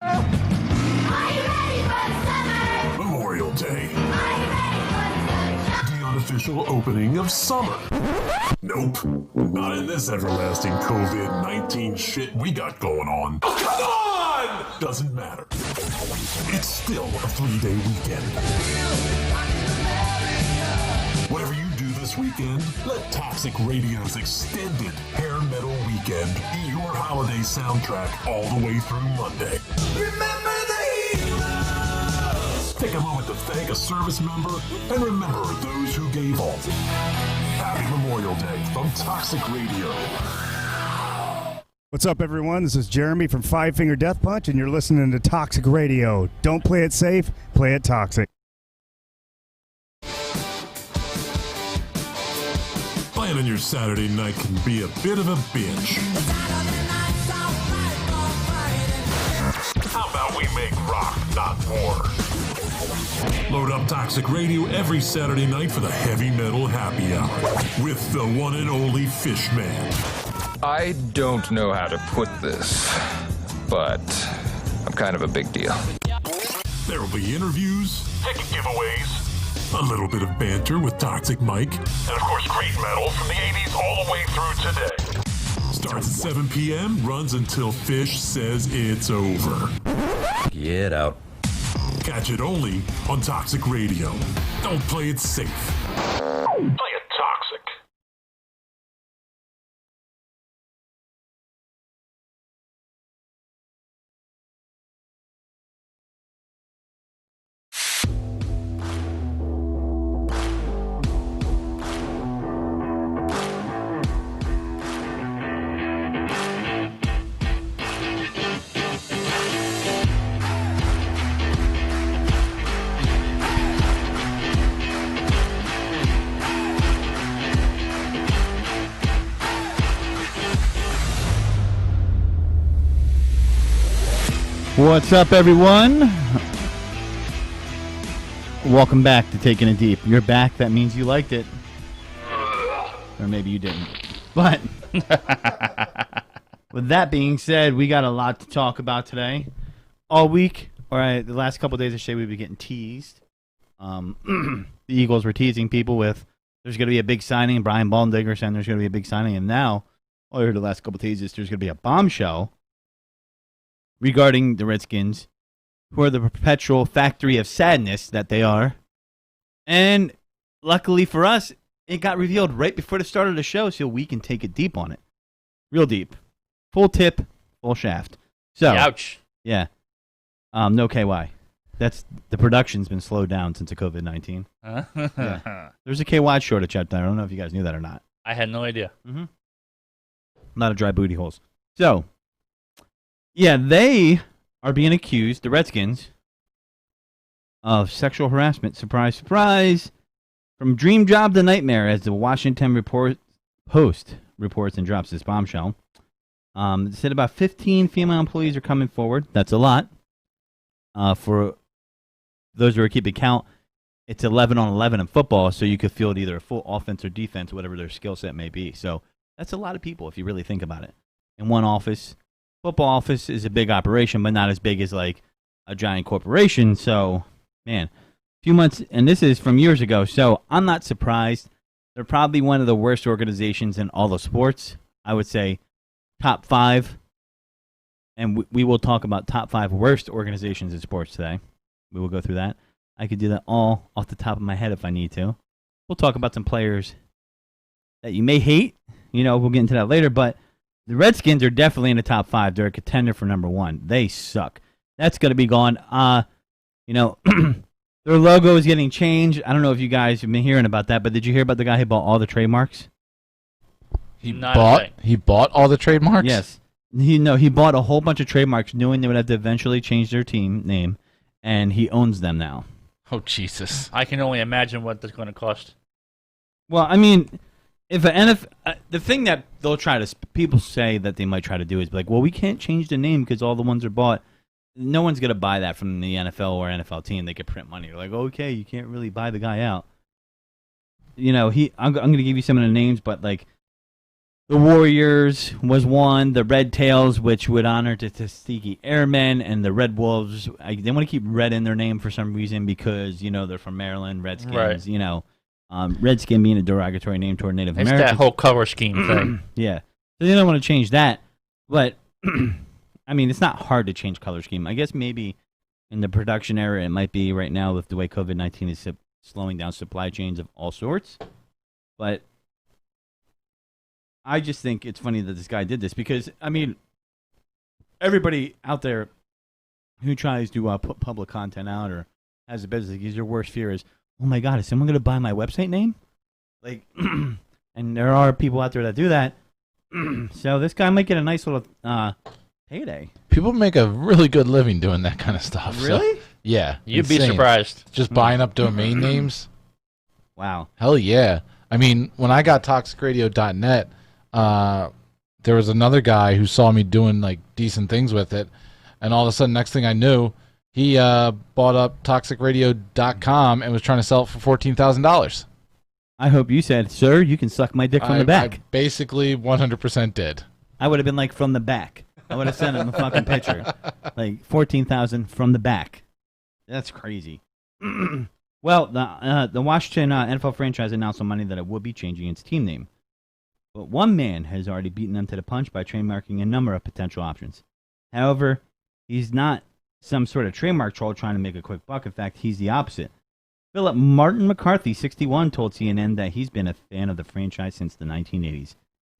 Are you ready for the summer? Memorial Day. Are you ready for the sunshine? The unofficial opening of summer. Nope. Not in this everlasting COVID-19 shit we got going on. Oh, come on! Doesn't matter. It's still a 3-day weekend. Whatever you do this weekend, let Toxic Radio's extended hair metal weekend be your holiday soundtrack all the way through Monday. Remember the heroes! Take a moment to thank a service member and remember those who gave all. Happy Memorial Day from Toxic Radio. What's up, everyone? This is Jeremy from Five Finger Death Punch, and you're listening to Toxic Radio. Don't play it safe, play it toxic. Planning your Saturday night can be a bit of a bitch. How about we make rock, not war? Load up Toxic Radio every Saturday night for the heavy metal happy hour with the one and only Fishman. I don't know how to put this, but I'm kind of a big deal. There will be interviews, ticket giveaways, a little bit of banter with Toxic Mike, and of course great metal from the 80s all the way through today. Starts at 7 p.m., runs until Fish says it's over. Get out. Catch it only on Toxic Radio. Don't play it safe. Play it toxic. What's up, everyone? Welcome back to Taking It Deep. You're back. That means you liked it. Or maybe you didn't. But with that being said, we got a lot to talk about today. All week, or the last couple of days of shade, we've been getting teased. The Eagles were teasing people with, there's going to be a big signing. Brian Baldinger saying there's going to be a big signing. And now, all I heard the last couple of teases, there's going to be a bombshell regarding the Redskins, who are the perpetual factory of sadness that they are. And luckily for us, it got revealed right before the start of the show, so we can take it deep on it. Real deep. Full tip, full shaft. So, ouch. Yeah. No KY. That's the production's been slowed down since the COVID-19. Yeah. There's a KY shortage out there. I don't know if you guys knew that or not. I had no idea. Mm-hmm. A lot of dry booty holes. So, yeah, they are being accused, the Redskins, of sexual harassment. Surprise, surprise. From dream job to nightmare, as the Washington Post reports and drops this bombshell. It said about 15 female employees are coming forward. That's a lot. For those who are keeping count, it's 11 on 11 in football, so you could field either a full offense or defense, whatever their skill set may be. So that's a lot of people if you really think about it. In one office. Football office is a big operation, but not as big as like a giant corporation. So, man, a few months, and this is from years ago. So I'm not surprised. They're probably one of the worst organizations in all of sports. I would say top 5. And we will talk about top 5 worst organizations in sports today. We will go through that. I could do that all off the top of my head if I need to. We'll talk about some players that you may hate. We'll get into that later, but the Redskins are definitely in the top 5. They're a contender for number 1. They suck. That's going to be gone. Their logo is getting changed. I don't know if you guys have been hearing about that, but did you hear about the guy who bought all the trademarks? He bought all the trademarks? Yes. He bought a whole bunch of trademarks knowing they would have to eventually change their team name, and he owns them now. Oh, Jesus. I can only imagine what that's going to cost. Well, I mean, the thing that they'll try to, people say that they might try to do is be like, well, we can't change the name because all the ones are bought. No one's going to buy that from the NFL or NFL team. They could print money. You're like, okay, you can't really buy the guy out. I'm going to give you some of the names, but like, The Warriors was one. The Red Tails, which would honor the Tuskegee Airmen, and the Red Wolves. They want to keep red in their name for some reason because they're from Maryland. Redskins. Right. Redskin being a derogatory name toward Native It's Americans. that whole color scheme thing. Yeah. So they don't want to change that. But, I mean, it's not hard to change color scheme. I guess maybe in the production era it might be right now with the way COVID-19 is slowing down supply chains of all sorts. But I just think it's funny that this guy did this because, I mean, everybody out there who tries to put public content out or has a business, your worst fear is, oh my God, is someone going to buy my website name? Like, and there are people out there that do that. So this guy might get a nice little payday. People make a really good living doing that kind of stuff. Really? So, yeah. You'd be insane. surprised. Just buying up domain names. Wow. Hell yeah. I mean, when I got toxicradio.net, there was another guy who saw me doing like decent things with it, and all of a sudden, next thing I knew, he bought up toxicradio.com and was trying to sell it for $14,000. I hope you said, sir, you can suck my dick from the back. I basically 100% did. I would have been like, from the back. I would have sent him a fucking picture. Like, 14,000 from the back. That's crazy. Well, the Washington NFL franchise announced on Monday that it would be changing its team name. But one man has already beaten them to the punch by trademarking a number of potential options. However, he's not some sort of trademark troll trying to make a quick buck. In fact, he's the opposite. Philip Martin McCarthy, 61, told CNN that he's been a fan of the franchise since the 1980s,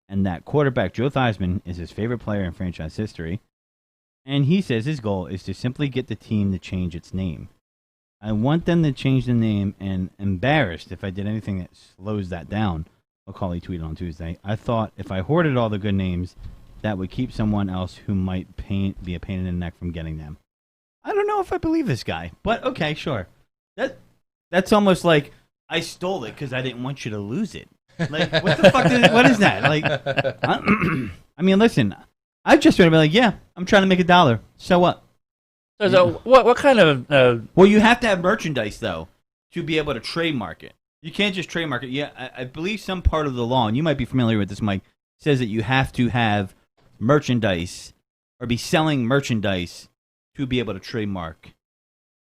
and that quarterback Joe Theismann is his favorite player in franchise history. And he says his goal is to simply get the team to change its name. I want them to change the name, and embarrassed if I did anything that slows that down, Macaulay tweeted on Tuesday. I thought if I hoarded all the good names, that would keep someone else who might be a pain in the neck from getting them. I don't know if I believe this guy, but okay, sure. That's almost like I stole it because I didn't want you to lose it. Like, what the fuck? What is that? Like, I mean, listen, I just want to be like, yeah, I'm trying to make $1. So what? So what kind of? Well, you have to have merchandise though to be able to trademark it. You can't just trademark it. Yeah, I believe some part of the law, and you might be familiar with this, Mike, says that you have to have merchandise or be selling merchandise to be able to trademark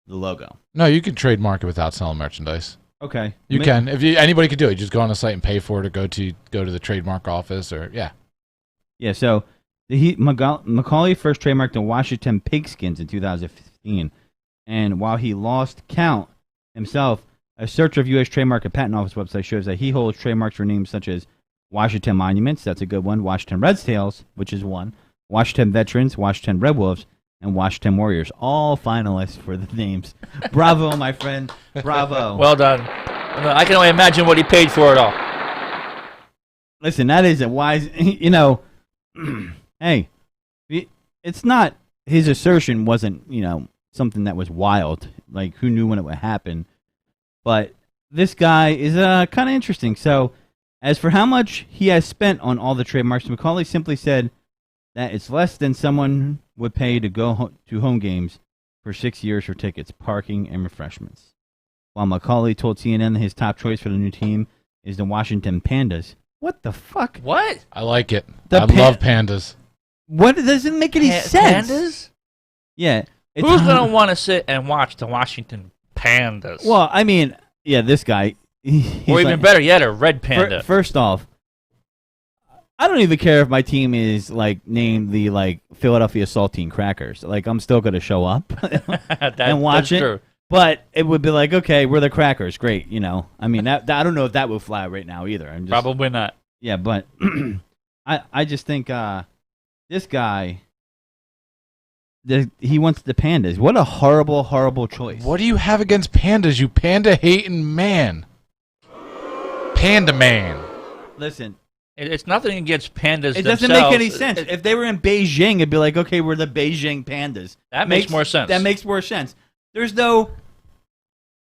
the logo. No, you can trademark it without selling merchandise. Okay, You can. Anybody could do it. You just go on the site and pay for it, or go to the trademark office, or yeah. Yeah. So Macaulay first trademarked the Washington Pigskins in 2015, and while he lost count himself, a search of U.S. Trademark and Patent Office website shows that he holds trademarks for names such as Washington Monuments, that's a good one, Washington Redtails, which is one, Washington Veterans, Washington Red Wolves, and Washington Warriors, all finalists for the names. Bravo, my friend. Bravo. Well done. I can only imagine what he paid for it all. Listen, that is a wise, hey, it's not, his assertion wasn't, something that was wild. Like, who knew when it would happen? But this guy is kind of interesting. So, as for how much he has spent on all the trademarks, Macaulay simply said that it's less than someone would pay to go to home games for 6 years for tickets, parking, and refreshments. While Macaulay told CNN that his top choice for the new team is the Washington Pandas. What the fuck? What? I like it. I love pandas. What? It doesn't make any sense. Pandas? Yeah. Who's going to want to sit and watch the Washington Pandas? Well, I mean, yeah, this guy. Or even better yet, a red panda. First off, I don't even care if my team is like named the Philadelphia Saltine Crackers. Like, I'm still going to show up and watch it. True. But it would be like, okay, we're the Crackers, great. I mean, that I don't know if that would fly right now either. Probably not. Yeah, but I just think this guy, he wants the Pandas. What a horrible, horrible choice. What do you have against pandas, you panda-hating man? Panda man. Listen. It's nothing against pandas It doesn't make any sense. If they were in Beijing, it'd be like, okay, we're the Beijing Pandas. That makes more sense. That makes more sense. There's no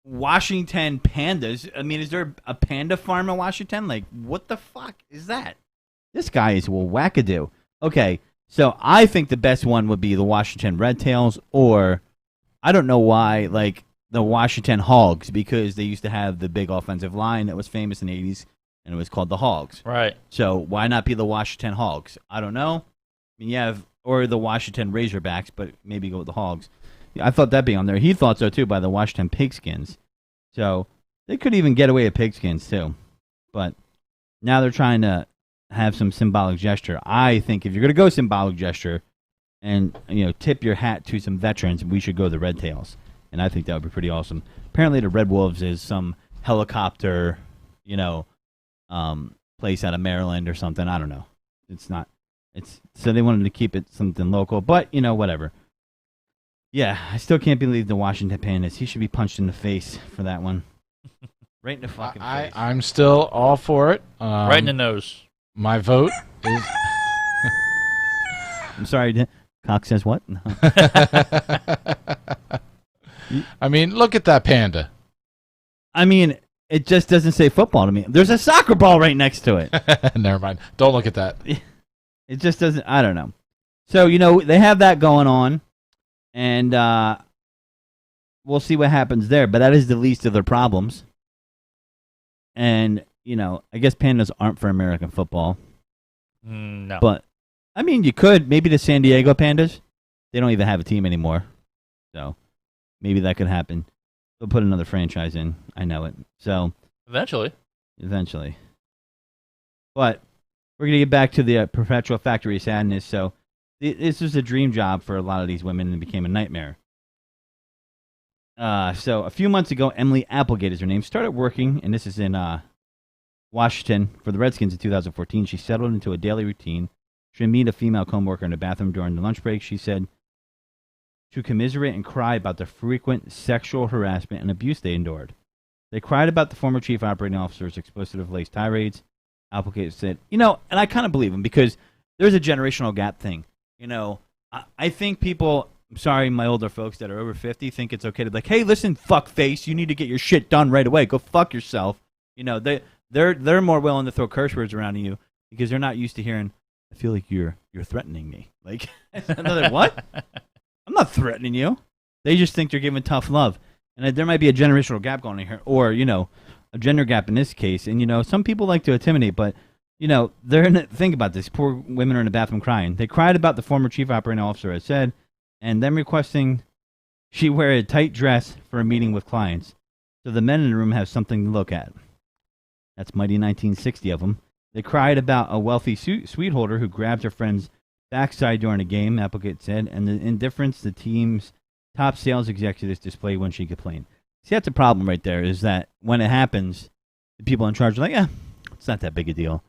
Washington Pandas. I mean, is there a panda farm in Washington? Like, what the fuck is that? This guy is wackadoo. Okay, so I think the best one would be the Washington Redtails, or I don't know why, like the Washington Hogs, because they used to have the big offensive line that was famous in the 80s and it was called the Hogs. Right. So why not be the Washington Hogs? I don't know. I mean, or the Washington Razorbacks, but maybe go with the Hogs. Yeah, I thought that'd be on there. He thought so too by the Washington Pigskins. So they could even get away with Pigskins too. But now they're trying to have some symbolic gesture. I think if you're going to go symbolic gesture and tip your hat to some veterans, we should go the Red Tails. And I think that would be pretty awesome. Apparently the Red Wolves is some helicopter, place out of Maryland or something. I don't know. It's not. So they wanted to keep it something local, but whatever. Yeah, I still can't believe the Washington Pandas. He should be punched in the face for that one. Right in the fucking face. I'm still all for it. Right in the nose. My vote is. I'm sorry. Cox says what? No. I mean, look at that panda. I mean, it just doesn't say football to me. There's a soccer ball right next to it. Never mind. Don't look at that. It just doesn't. I don't know. So they have that going on, and we'll see what happens there. But that is the least of their problems. And I guess pandas aren't for American football. No. But I mean, you could maybe the San Diego Pandas. They don't even have a team anymore, so maybe that could happen. They'll put another franchise in. I know it. So Eventually. But we're going to get back to the perpetual factory of sadness. So this was a dream job for a lot of these women, and it became a nightmare. So a few months ago, Emily Applegate is her name, started working, and this is in Washington for the Redskins in 2014. She settled into a daily routine. She would meet a female coworker in the bathroom during the lunch break. She said to commiserate and cry about the frequent sexual harassment and abuse they endured. They cried about the former chief operating officer's explosive-laced tirades. Applegate said, and I kind of believe him because there's a generational gap thing. I think people, I'm sorry, my older folks that are over 50 think it's okay to be like, hey, listen, fuckface, you need to get your shit done right away. Go fuck yourself. They're more willing to throw curse words around you because they're not used to hearing, I feel like you're threatening me. Like, another what? I'm not threatening you. They just think they're giving tough love. And there might be a generational gap going on here, or, a gender gap in this case. And, some people like to intimidate, but, think about this. Poor women are in the bathroom crying. They cried about the former chief operating officer, as said, and then requesting she wear a tight dress for a meeting with clients so the men in the room have something to look at. That's mighty 1960 of them. They cried about a wealthy suite holder who grabbed her friend's backside during a game, Applegate said, and the indifference the team's top sales executives displayed when she complained. See, that's a problem right there, is that when it happens, the people in charge are like, it's not that big a deal.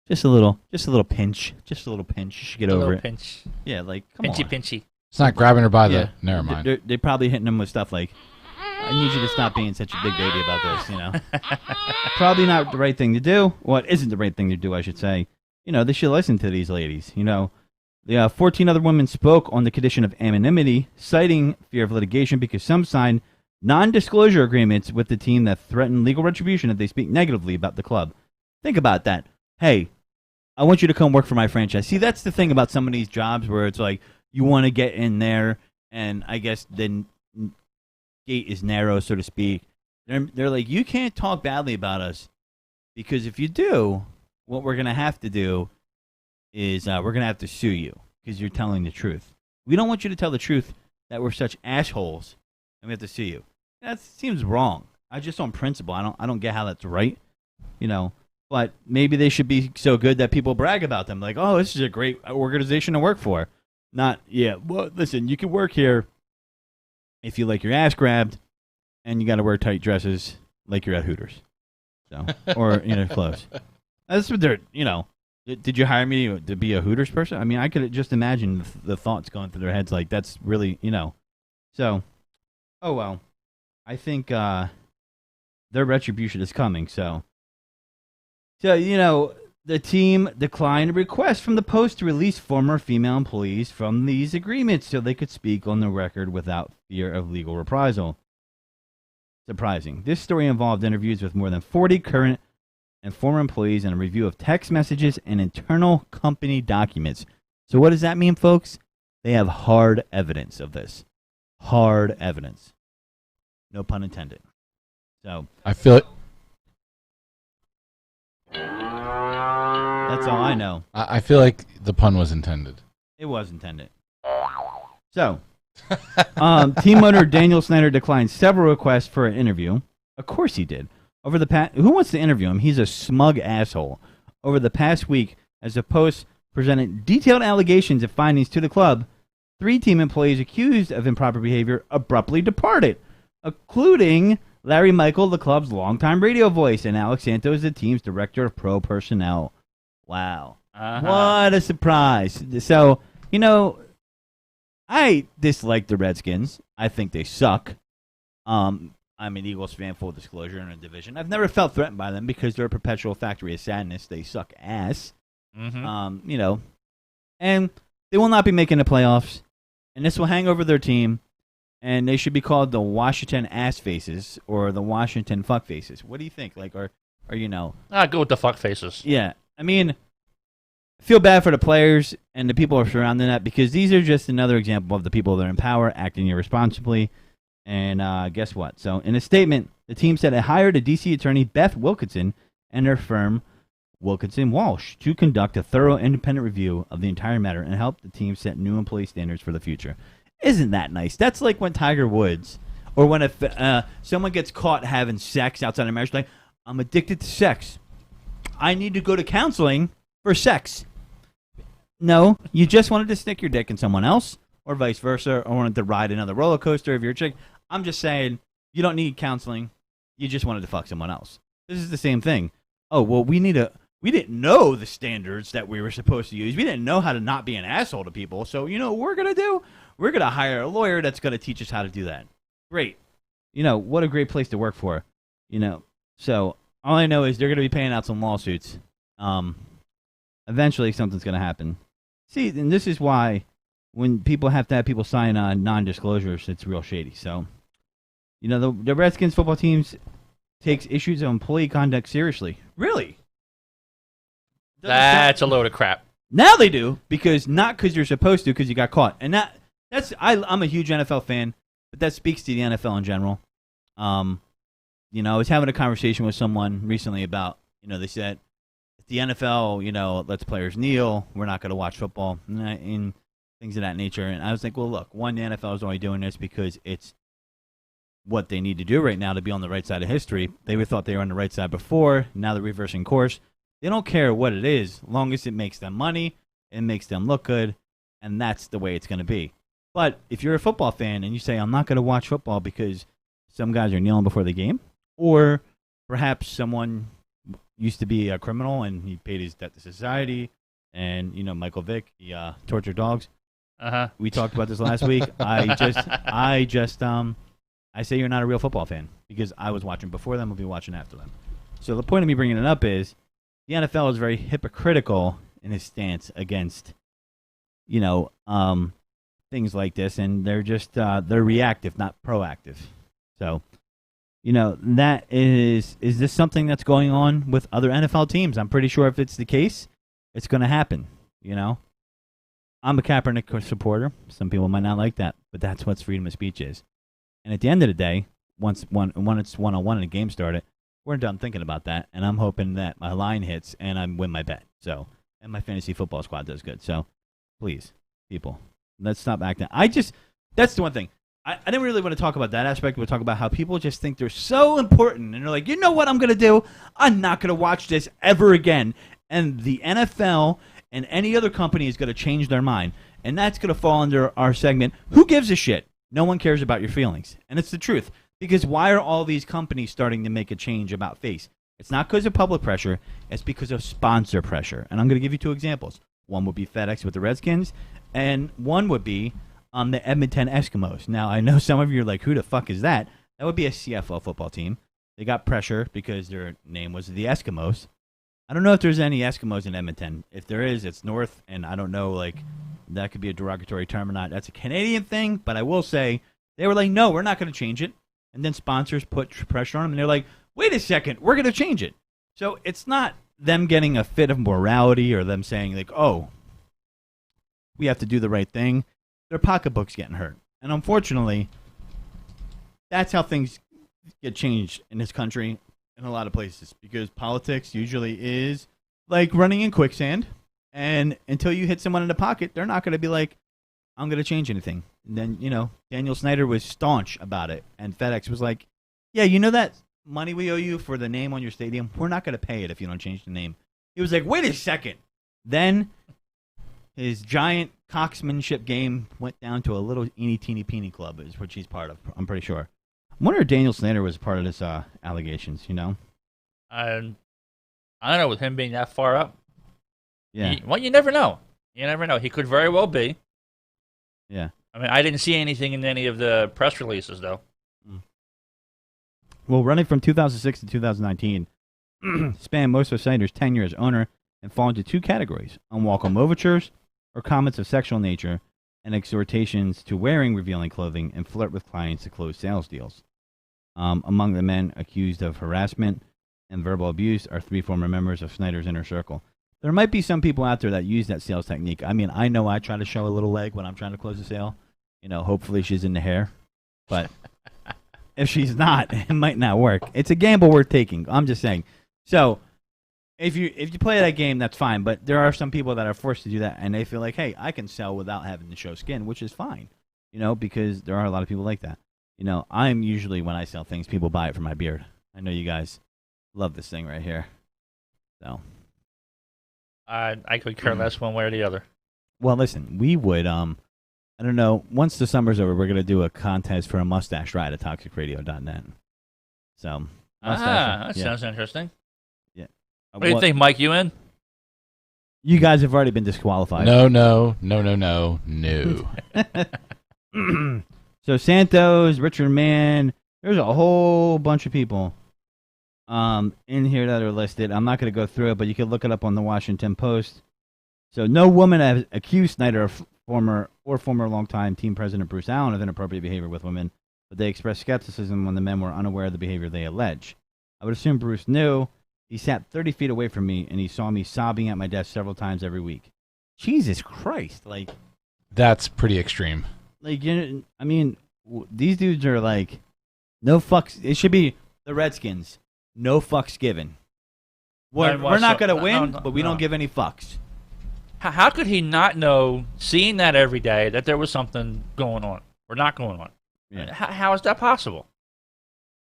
Just a little pinch. Just a little pinch. You should get over it. Pinch. Yeah, like, come on. Pinchy. It's not grabbing her by the. Never mind. They're probably hitting them with stuff like, I need you to stop being such a big baby about this, Probably not the right thing to do. Well, it isn't the right thing to do, I should say. They should listen to these ladies, The 14 other women spoke on the condition of anonymity, citing fear of litigation because some signed non-disclosure agreements with the team that threaten legal retribution if they speak negatively about the club. Think about that. Hey, I want you to come work for my franchise. See, that's the thing about some of these jobs where it's like you want to get in there, and I guess the gate is narrow, so to speak. They're like, you can't talk badly about us because if you do, what we're going to have to do is we're going to have to sue you because you're telling the truth. We don't want you to tell the truth that we're such assholes and we have to sue you. That seems wrong. I just on principle, I don't get how that's right, But maybe they should be so good that people brag about them, like, oh, this is a great organization to work for. Not, well, listen, you can work here if you like your ass grabbed, and you got to wear tight dresses like you're at Hooters, or clothes. That's what they're, Did you hire me to be a Hooters person? I mean, I could just imagine the thoughts going through their heads. Like, that's really, So, oh well. I think their retribution is coming. So, the team declined a request from the Post to release former female employees from these agreements so they could speak on the record without fear of legal reprisal. Surprising. This story involved interviews with more than 40 current and former employees and a review of text messages and internal company documents. So what does that mean, folks? They have hard evidence of this. Hard evidence. No pun intended. So I feel it. That's all I know. I feel like the pun was intended. It was intended. So, team owner Daniel Snyder declined several requests for an interview. Of course he did. Over the past, who wants to interview him? He's a smug asshole. Over the past week, as the Post presented detailed allegations of findings to the club, 3 team employees accused of improper behavior abruptly departed, including Larry Michael, the club's longtime radio voice, and Alex Santos, the team's director of pro personnel. Wow. What a surprise. So, I dislike the Redskins. I think they suck. I'm an Eagles fan, full disclosure, in a division. I've never felt threatened by them because they're a perpetual factory of sadness. They suck ass. And they will not be making the playoffs. And this will hang over their team. And they should be called the Washington ass faces or the Washington fuck faces. What do you think? Like, or Go with the fuck faces. Yeah. I mean, I feel bad for the players and the people who are surrounding that because these are just another example of the people that are in power acting irresponsibly. And guess what? So, in a statement, the team said it hired a D.C. attorney, Beth Wilkinson, and her firm, Wilkinson Walsh, to conduct a thorough independent review of the entire matter and help the team set new employee standards for the future. Isn't that nice? That's like when Tiger Woods, or when someone gets caught having sex outside of marriage, like, I'm addicted to sex. I need to go to counseling for sex. No, you just wanted to stick your dick in someone else, or vice versa, or wanted to ride another roller coaster if you're a chick. I'm just saying, you don't need counseling. You just wanted to fuck someone else. This is the same thing. Oh, well, we didn't know the standards that we were supposed to use. We didn't know how to not be an asshole to people. So, what we're going to do? We're going to hire a lawyer that's going to teach us how to do that. Great. What a great place to work for. So all I know is they're going to be paying out some lawsuits. Eventually something's going to happen. See, and this is why when people have to have people sign on non-disclosures, it's real shady. So, the Redskins football teams takes issues of employee conduct seriously. Really? That's a load of crap. Now they do, not because you're supposed to, because you got caught. And I'm a huge NFL fan, but that speaks to the NFL in general. I was having a conversation with someone recently about, they said, if the NFL, lets players kneel, we're not going to watch football, and things of that nature. And I was like, well, look, one, the NFL is only doing this because it's what they need to do right now to be on the right side of history. They thought they were on the right side before. Now they're reversing course. They don't care what it is, as long as it makes them money, it makes them look good, and that's the way it's going to be. But if you're a football fan and you say, I'm not going to watch football because some guys are kneeling before the game, or perhaps someone used to be a criminal and he paid his debt to society, and, Michael Vick, he tortured dogs. We talked about this last week. I say you're not a real football fan because I was watching before them, I'll be watching after them. So the point of me bringing it up is the NFL is very hypocritical in his stance against, things like this, and they're just they're reactive, not proactive. So, that is this something that's going on with other NFL teams? I'm pretty sure if it's the case, it's going to happen. I'm a Kaepernick supporter. Some people might not like that, but that's what freedom of speech is. And at the end of the day, when it's one-on-one and a game started, we're done thinking about that, and I'm hoping that my line hits and I win my bet. So, and my fantasy football squad does good. So, please, people, let's stop acting. That's the one thing. I didn't really want to talk about that aspect. We'll talk about how people just think they're so important, and they're like, you know what I'm going to do? I'm not going to watch this ever again. And the NFL and any other company is going to change their mind. And that's going to fall under our segment, Who Gives a Shit? No one cares about your feelings. And it's the truth. Because why are all these companies starting to make a change about face? It's not because of public pressure. It's because of sponsor pressure. And I'm going to give you 2 examples. One would be FedEx with the Redskins, and one would be the Edmonton Eskimos. Now, I know some of you are like, who the fuck is that? That would be a CFL football team. They got pressure because their name was the Eskimos. I don't know if there's any Eskimos in Edmonton. If there is, it's north, and I don't know, that could be a derogatory term or not. That's a Canadian thing, but I will say, they were like, no, we're not going to change it. And then sponsors put pressure on them, and they're like, wait a second, we're going to change it. So it's not them getting a fit of morality or them saying, like, oh, we have to do the right thing. Their pocketbook's getting hurt. And unfortunately, that's how things get changed in this country in a lot of places, because politics usually is like running in quicksand. And until you hit someone in the pocket, they're not going to be like, I'm going to change anything. And then, Daniel Snyder was staunch about it. And FedEx was like, yeah, you know that money we owe you for the name on your stadium? We're not going to pay it if you don't change the name. He was like, wait a second. Then his giant cocksmanship game went down to a little eeny-teeny-peeny club, is which he's part of, I'm pretty sure. I wonder if Daniel Snyder was part of this allegations, I don't know, with him being that far up. Yeah. You never know. You never know. He could very well be. Yeah. I mean, I didn't see anything in any of the press releases, though. Well, running from 2006 to 2019, spanned most of Snyder's tenure as owner and fall into two categories: unwelcome overtures or comments of sexual nature, and exhortations to wearing revealing clothing and flirt with clients to close sales deals. Among the men accused of harassment and verbal abuse are 3 former members of Snyder's inner circle. There might be some people out there that use that sales technique. I mean, I know I try to show a little leg when I'm trying to close a sale. Hopefully she's in the hair. But if she's not, it might not work. It's a gamble worth taking. I'm just saying. So if you play that game, that's fine. But there are some people that are forced to do that, and they feel like, hey, I can sell without having to show skin, which is fine. Because there are a lot of people like that. I'm usually, when I sell things, people buy it for my beard. I know you guys love this thing right here. So I could care less one way or the other. Well, listen, we would, I don't know, once the summer's over, we're going to do a contest for a mustache ride at toxicradio.net. So, that sounds interesting. Yeah. What do you think, Mike? You in? You guys have already been disqualified. No. So, Santos, Richard Mann, there's a whole bunch of people in here that are listed. I'm not going to go through it, but you can look it up on the Washington Post. So no woman has accused Snyder of former longtime team president Bruce Allen of inappropriate behavior with women, but they expressed skepticism when the men were unaware of the behavior they allege. I would assume Bruce knew. He sat 30 feet away from me, and he saw me sobbing at my desk several times every week. Jesus Christ. That's pretty extreme. I mean, these dudes are like, no fucks. It should be the Redskins. No fucks given. We're not going to win, but we don't give any fucks. How could he not know, seeing that every day, that there was something going on or not going on? Yeah. How is that possible?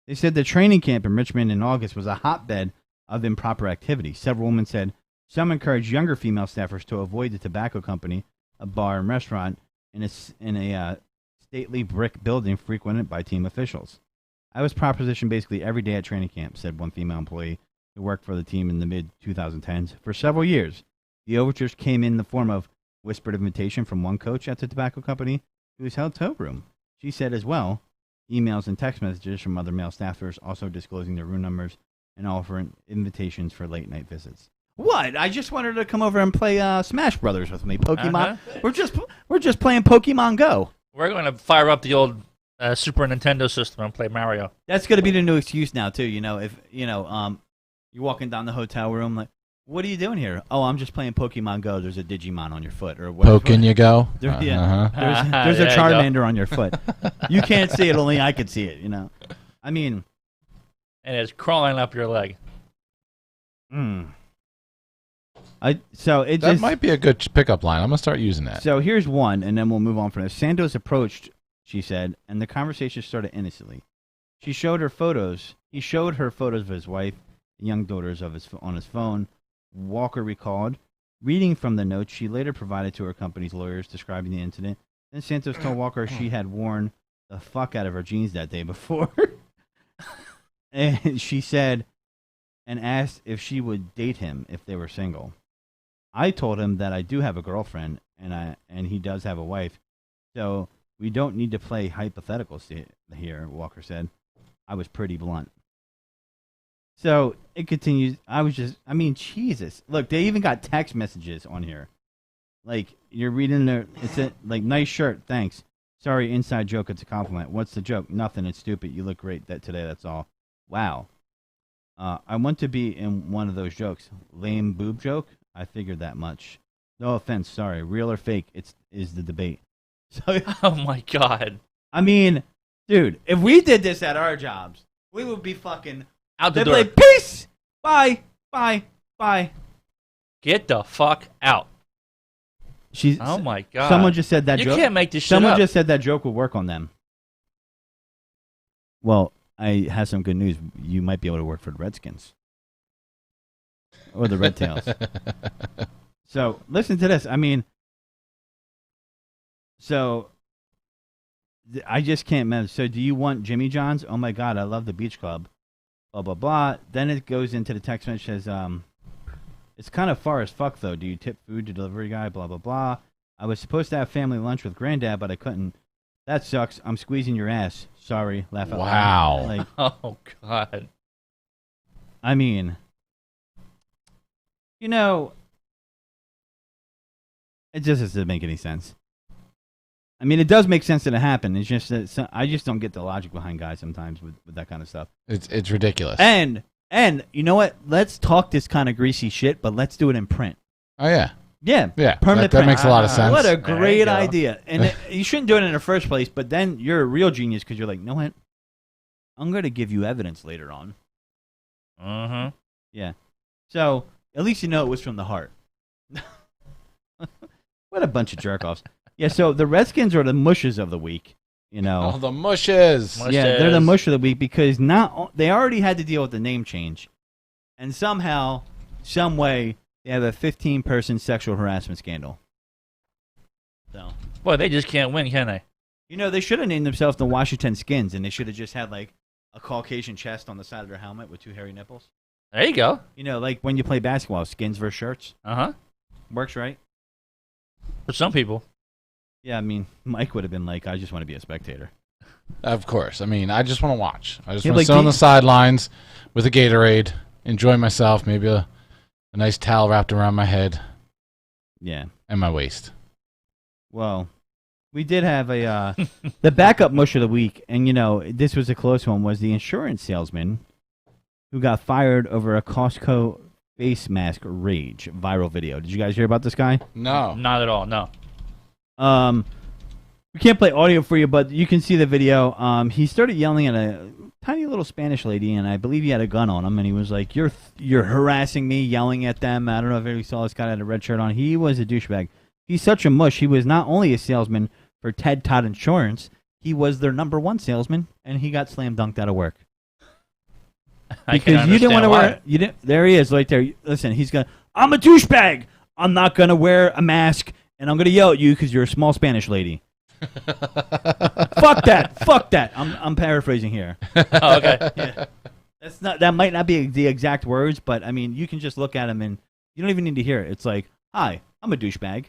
They said the training camp in Richmond in August was a hotbed of improper activity. Several women said some encouraged younger female staffers to avoid the tobacco company, a bar and restaurant, in a stately brick building frequented by team officials. I was propositioned basically every day at training camp, said one female employee who worked for the team in the mid-2010s. For several years, the overtures came in the form of whispered invitation from one coach at the tobacco company to his hotel room. She said as well, emails and text messages from other male staffers also disclosing their room numbers and offering invitations for late-night visits. What? I just wanted to come over and play Smash Brothers with me. Pokemon. We're just playing Pokemon Go. We're going to fire up the old Super Nintendo system and play Mario. That's going to be the new excuse now too. If you're walking down the hotel room, like, what are you doing here? Oh, I'm just playing Pokemon Go. There's a Digimon on your foot, or whatever. Poking you go. There's a Charmander on your foot. You can't see it. Only I could see it. I mean, and it's crawling up your leg. That might be a good pickup line. I'm gonna start using that. So here's one, and then we'll move on from this. Santos approached, she said, and the conversation started innocently. He showed her photos of his wife and young daughters on his phone. Walker recalled reading from the notes she later provided to her company's lawyers describing the incident. Then Santos told Walker she had worn the fuck out of her jeans that day before. And she said, and asked if she would date him if they were single. I told him that I do have a girlfriend, and he does have a wife, so we don't need to play hypotheticals here, Walker said. I was pretty blunt. So it continues. Jesus. Look, they even got text messages on here. Like, you're reading there, it's nice shirt, thanks. Sorry, inside joke, it's a compliment. What's the joke? Nothing, it's stupid. You look great today, that's all. Wow. I want to be in one of those jokes. Lame boob joke? I figured that much. No offense, sorry. Real or fake, is the debate. So, oh my God. I mean, dude, if we did this at our jobs, we would be fucking out the door. They'd be like, peace! Bye! Bye! Bye! Get the fuck out. She's. Oh my god. Someone just said that You joke. can't make this shit Someone up. just said that joke would work on them. Well, I have some good news. You might be able to work for the Redskins. Or the Red Tails. So, listen to this. I mean, I just can't remember. So, do you want Jimmy John's? Oh my God, I love the beach club. Blah, blah, blah. Then it goes into the text message says, it's kind of far as fuck, though. Do you tip food to delivery guy? Blah, blah, blah. I was supposed to have family lunch with granddad, but I couldn't. That sucks. I'm squeezing your ass. Sorry. Laugh out loud. Wow. Like, Oh god. I mean, you know, it just doesn't make any sense. I mean, it does make sense that it happened. It's just that I just don't get the logic behind guys sometimes with that kind of stuff. It's ridiculous. And you know what? Let's talk this kind of greasy shit, but let's do it in print. Oh yeah. Yeah, That permanent print. makes a lot of sense. What a There great you go. idea! And you shouldn't do it in the first place. But then you're a real genius because you're like, you know what? I'm going to give you evidence later on. Mm-hmm. Yeah. So at least you know it was from the heart. What a bunch of jerk offs. Yeah. So the Redskins are the mushes of the week. You know. Oh, the mushes. Yeah, they're the mush of the week because they already had to deal with the name change, and somehow, some way, they have a 15-person sexual harassment scandal. So, Boy, they just can't win, can they? you know, they should have named themselves the Washington Skins, and they should have just had like a Caucasian chest on the side of their helmet with two hairy nipples. There you go. You know, like when you play basketball, skins versus shirts. Uh-huh. Works, right? For some people. Yeah, I mean, Mike would have been like, I just want to be a spectator. Of course. I mean, I just want to watch. I just Yeah, want to like sit on the- the sidelines with a Gatorade, enjoy myself, maybe a nice towel wrapped around my head Yeah. and my waist. Well, we did have a the backup mush of the week, and you know this was a close one. Was the insurance salesman who got fired over a Costco face mask rage viral video? Did you guys hear about this guy? No. Not at all, no. We can't play audio for you, but you can see the video. He started yelling at a tiny little Spanish lady, and I believe he had a gun on him, and he was like, "You're harassing me," yelling at them. I don't know if anybody saw this guy had a red shirt on. He was a douchebag. He's such a mush. He was not only a salesman for Ted Todd Insurance, he was their #1 salesman, and he got slam dunked out of work. I can Because you didn't want understand to why. wear. You didn't. There he is, right there. Listen, he's gonna. I'm a douchebag. I'm not gonna wear a mask, and I'm gonna yell at you because you're a small Spanish lady. Fuck that. Fuck that. I'm paraphrasing here. Oh, okay. Yeah. That's not. That might not be the exact words, but I mean, you can just look at him and you don't even need to hear it. It's like, hi, I'm a douchebag.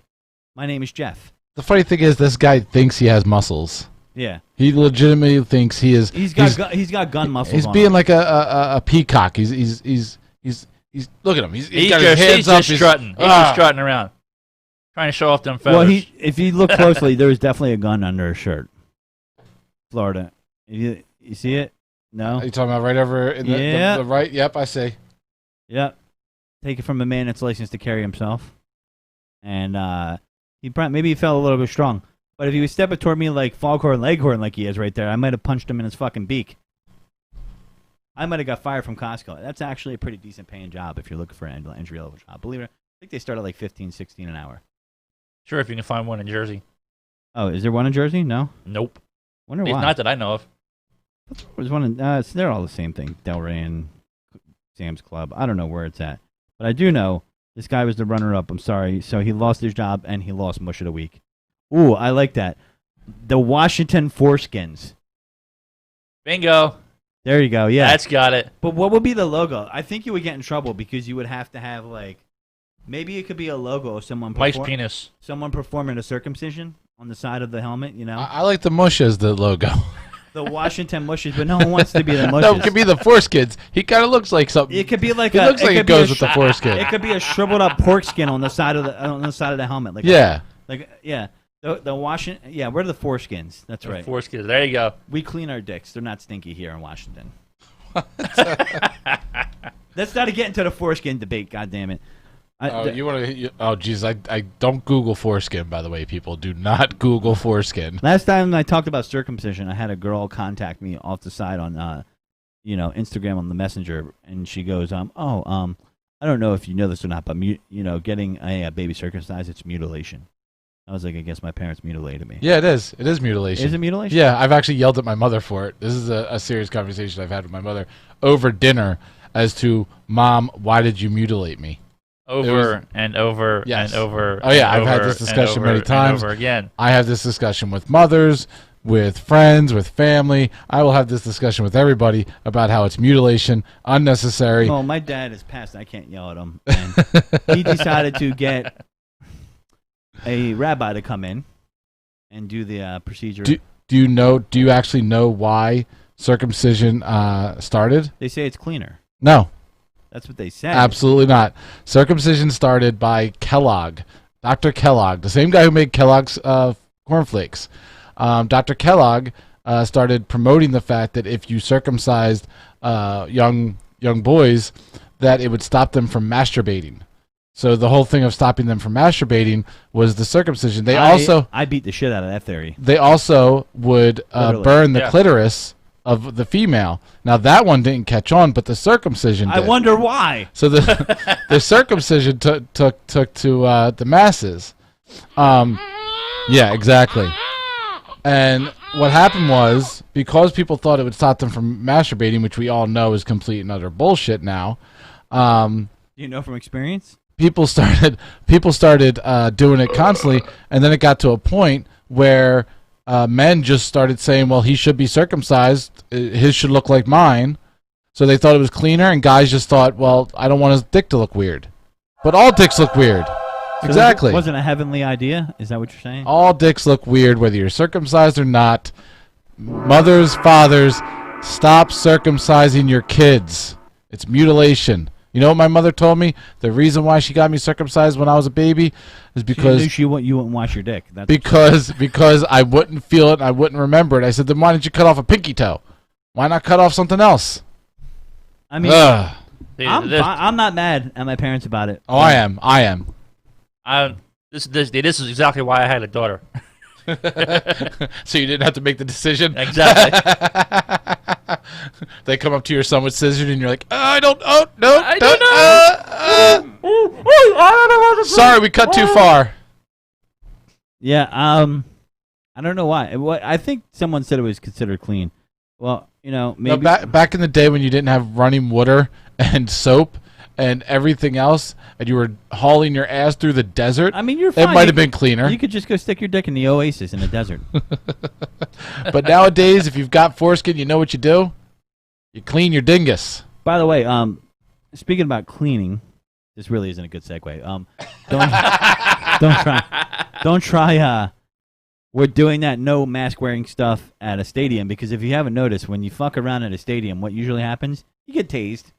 My name is Jeff. The funny thing is, this guy thinks he has muscles. Yeah. He legitimately thinks he is. He's got gun muscles. He's on being him. like a peacock. He's look at him. He's got his He's hands up. just strutting. He's just strutting around. Trying to show off them feathers. Well, if you look closely, there's definitely a gun under his shirt. Florida. You see it? No? Are you talking about right over in Yeah. the right? Yep, I see. Yep. Take it from a man that's licensed to carry himself. And maybe he felt a little bit strong. But if he was stepping toward me like Foghorn Leghorn like he is right there, I might have punched him in his fucking beak. I might have got fired from Costco. That's actually a pretty decent paying job if you're looking for an entry-level job. Believe it or not, I think they start at like 15, 16 an hour. Sure, if you can find one in Jersey. Oh, is there one in Jersey? No? Nope. Wonder At least why. not that I know of. There's one in, they're all the same thing. Delray and Sam's Club. I don't know where it's at. But I do know this guy was the runner-up. I'm sorry. So he lost his job and he lost mush of the week. Ooh, I like that. The Washington Foreskins. Bingo. There you go. Yeah. That's got it. But what would be the logo? I think you would get in trouble because you would have to have like, maybe it could be a logo of someone Mike's penis. someone performing a circumcision on the side of the helmet. You know, I like the mush as the logo. the Washington Mushes, but no one wants to be the Mushes. No, it could be the Foreskins. He kind of looks like something. It could be like He looks like it could be goes a with the foreskin. It could be a shriveled up pork skin on the side of the helmet. Like Yeah. The Washington. Yeah, we're the foreskins. That's right. Foreskins. There you go. We clean our dicks. They're not stinky here in Washington. Let's not get into the foreskin debate. God damn it. You want to? Oh, geez, I don't Google foreskin. By the way, people do not Google foreskin. Last time I talked about circumcision, I had a girl contact me off the side on, Instagram on the Messenger, and she goes, I don't know if you know this or not, but getting a baby circumcised, it's mutilation. I was like, I guess my parents mutilated me. Yeah, it is. It is mutilation. Is it mutilation? Yeah, I've actually yelled at my mother for it. This is a serious conversation I've had with my mother over dinner as to, Mom, why did you mutilate me? Over and over Yes. and over. Oh, yeah, and I've had over this discussion and many over times. And over again. I have this discussion with mothers, with friends, with family. I will have this discussion with everybody about how it's mutilation, unnecessary. Well, my dad is passed. I can't yell at him. And he decided to get a rabbi to come in and do the procedure. Do you actually know why circumcision started? They say it's cleaner. No. That's what they say. Absolutely not. Circumcision started by Kellogg, Dr. Kellogg, the same guy who made Kellogg's cornflakes. Dr. Kellogg started promoting the fact that if you circumcised young boys, that it would stop them from masturbating. So the whole thing of stopping them from masturbating was the circumcision. I beat the shit out of that theory. They also would burn the clitoris of the female. Now that one didn't catch on, but the circumcision did. I wonder why. So the circumcision took to the masses. Yeah, exactly. And what happened was, because people thought it would stop them from masturbating, which we all know is complete and utter bullshit now. You know from experience? People started doing it constantly, and then it got to a point where men just started saying, well, he should be circumcised. His should look like mine. So they thought it was cleaner, and guys just thought, well, I don't want his dick to look weird. But all dicks look weird. So exactly. It wasn't a heavenly idea? Is that what you're saying? All dicks look weird, whether you're circumcised or not. Mothers, fathers, stop circumcising your kids. It's mutilation. You know what my mother told me? The reason why she got me circumcised when I was a baby is because you wouldn't wash your dick. That's because I wouldn't feel it and I wouldn't remember it. I said, then why didn't you cut off a pinky toe? Why not cut off something else? I mean, I'm not mad at my parents about it. Oh, I am. This is exactly why I had a daughter. So you didn't have to make the decision? Exactly. They come up to your son with scissors and you're like, no. I don't know. Sorry, we cut too far. Yeah, I don't know why. I think someone said it was considered clean. Well, maybe. No, back in the day when you didn't have running water and soap and everything else, and you were hauling your ass through the desert, I mean, you're fine. It might have been cleaner. You could just go stick your dick in the oasis in the desert. But nowadays, if you've got foreskin, you know what you do? You clean your dingus. By the way, speaking about cleaning, this really isn't a good segue. Don't try. We're doing that no mask wearing stuff at a stadium, because if you haven't noticed, when you fuck around at a stadium, what usually happens? You get tased.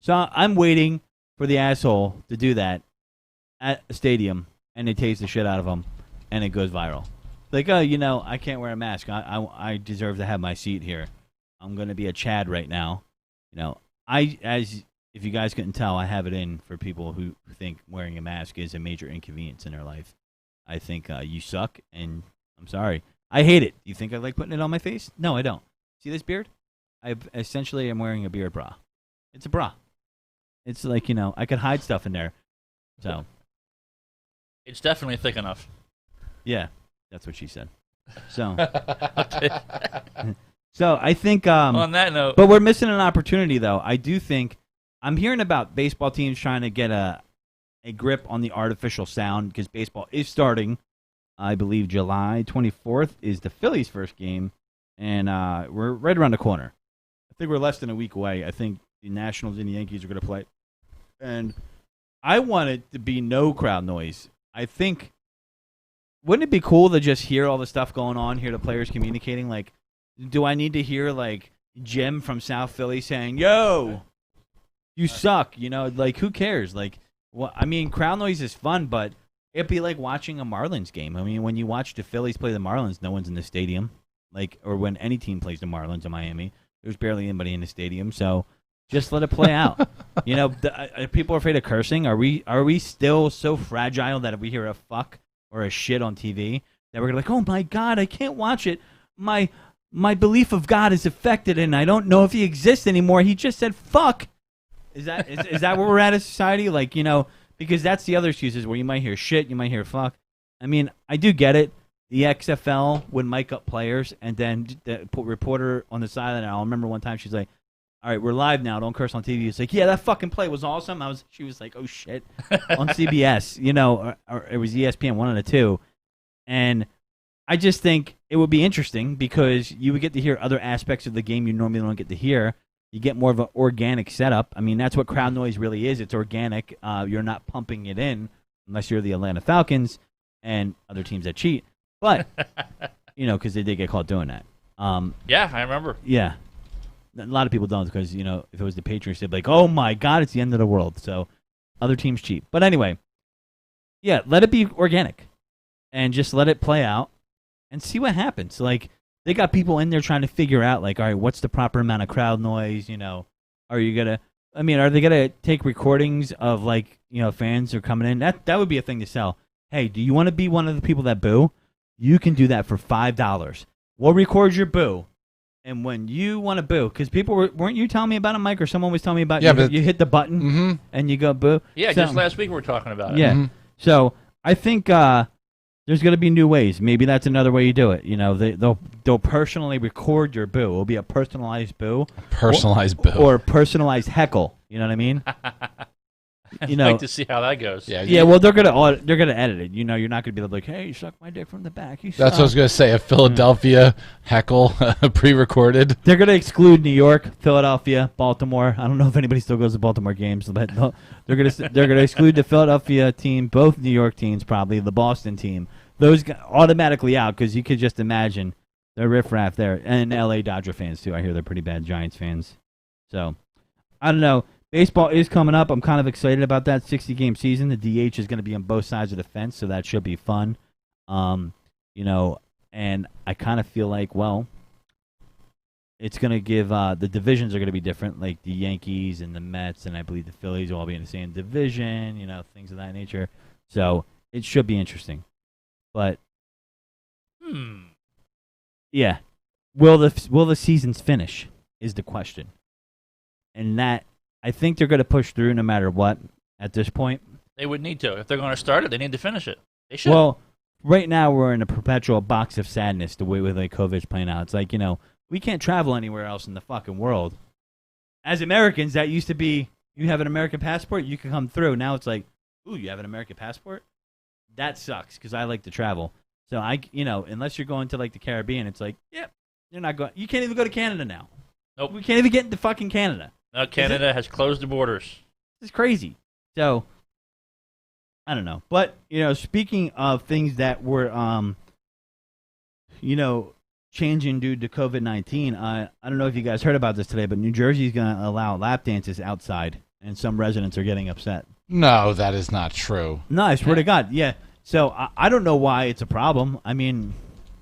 So I'm waiting for the asshole to do that at a stadium, and they tase the shit out of them, and it goes viral. Like, oh, I can't wear a mask. I deserve to have my seat here. I'm going to be a Chad right now. If you guys couldn't tell, I have it in for people who think wearing a mask is a major inconvenience in their life. I think you suck, and I'm sorry. I hate it. You think I like putting it on my face? No, I don't. See this beard? I essentially am wearing a beard bra. It's a bra. It's like, I could hide stuff in there. So. It's definitely thick enough. Yeah, that's what she said. So. So I think. On that note. But we're missing an opportunity, though. I do think. I'm hearing about baseball teams trying to get a grip on the artificial sound, because baseball is starting. I believe July 24th is the Phillies' first game, and we're right around the corner. I think we're less than a week away. I think the Nationals and the Yankees are going to play. And I want it to be no crowd noise. I think, wouldn't it be cool to just hear all the stuff going on, hear the players communicating? Like, do I need to hear, like, Jim from South Philly saying, yo, you suck? Like, who cares? Like, crowd noise is fun, but it'd be like watching a Marlins game. I mean, when you watch the Phillies play the Marlins, no one's in the stadium. Like, or when any team plays the Marlins in Miami, there's barely anybody in the stadium. So just let it play out. People are afraid of cursing. Are we still so fragile that if we hear a fuck or a shit on TV, that we're like, oh my God, I can't watch it. My belief of God is affected, and I don't know if he exists anymore. He just said fuck. Is that where we're at as society? Like, because that's the other excuses where you might hear shit, you might hear fuck. I mean, I do get it. The XFL would mic up players and then put reporter on the sideline. I'll remember one time she's like, "All right, we're live now. Don't curse on TV." It's like, "Yeah, that fucking play was awesome." She was like, "Oh shit," on CBS, or it was ESPN, one of the two. And I just think it would be interesting because you would get to hear other aspects of the game you normally don't get to hear. You get more of an organic setup. I mean, that's what crowd noise really is. It's organic. You're not pumping it in unless you're the Atlanta Falcons and other teams that cheat. But, because they did get caught doing that. Yeah, I remember. Yeah. A lot of people don't because, if it was the Patriots, they'd be like, oh, my God, it's the end of the world. So other teams cheat. But anyway, yeah, let it be organic and just let it play out and see what happens. Like, they got people in there trying to figure out, like, all right, what's the proper amount of crowd noise? Are you going to, are they going to take recordings of, like, fans are coming in? That would be a thing to sell. Hey, do you want to be one of the people that boo? You can do that for $5. We'll record your boo. And when you want to boo, because people weren't you telling me about it, Mike, or someone was telling me about you hit the button and you go boo? Yeah, just last week we were talking about it. Yeah. Mm-hmm. So I think there's going to be new ways. Maybe that's another way you do it. They'll personally record your boo. It'll be a personalized boo. Or personalized heckle. You know what I mean? I'd like to see how that goes. Yeah. Well, they're gonna edit it. You're not gonna be like, "Hey, you suck my dick from the back." That's what I was gonna say. A Philadelphia heckle, pre-recorded. They're gonna exclude New York, Philadelphia, Baltimore. I don't know if anybody still goes to Baltimore games, but they're gonna exclude the Philadelphia team, both New York teams, probably the Boston team. Those automatically out because you could just imagine they're riffraff there, and LA Dodger fans too. I hear they're pretty bad Giants fans. So I don't know. Baseball is coming up. I'm kind of excited about that 60-game season. The DH is going to be on both sides of the fence, so that should be fun. And I kind of feel like, it's going to give the divisions are going to be different, like the Yankees and the Mets, and I believe the Phillies will all be in the same division, things of that nature. So it should be interesting. But, yeah, will the seasons finish is the question. And that, I think they're going to push through no matter what at this point. They would need to. If they're going to start it, they need to finish it. They should. Well, right now we're in a perpetual box of sadness the way with COVID's playing out. It's like, we can't travel anywhere else in the fucking world. As Americans, that used to be, you have an American passport, you can come through. Now it's like, ooh, you have an American passport? That sucks because I like to travel. So unless you're going to like the Caribbean, it's like, you're not going. You can't even go to Canada now. Nope. We can't even get into fucking Canada. No, Canada has closed the borders. It's crazy. So, I don't know. But, speaking of things that were, changing due to COVID-19, I don't know if you guys heard about this today, but New Jersey is going to allow lap dances outside, and some residents are getting upset. No, that is not true. No, I swear to God. Yeah. So, I don't know why it's a problem. I mean...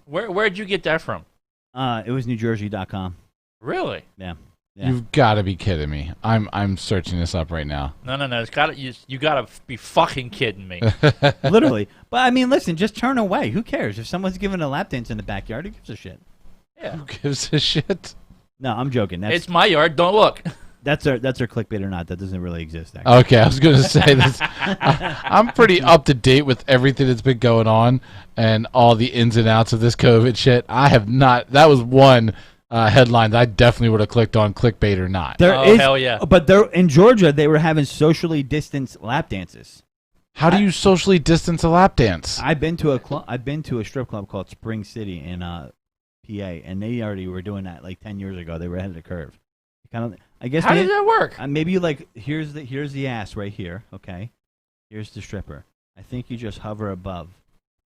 Where'd you get that from? It was NewJersey.com. Really? Yeah. You've got to be kidding me. I'm searching this up right now. No. You gotta be fucking kidding me. Literally. But I mean, listen, just turn away. Who cares? If someone's giving a lap dance in the backyard, who gives a shit? Yeah. Who gives a shit? No, I'm joking. It's my yard. Don't look. That's our clickbait or not. That doesn't really exist, actually. Okay, I was going to say this. I'm pretty up to date with everything that's been going on and all the ins and outs of this COVID shit. I have not. That was one headline that I definitely would have clicked on, clickbait or not. Hell yeah. But in Georgia, they were having socially distanced lap dances. How do you socially distance a lap dance? I've been to a strip club called Spring City in PA, and they already were doing that like 10 years ago. They were ahead of the curve. I guess. How does that work? Maybe here's the ass right here. Okay, here's the stripper. I think you just hover above.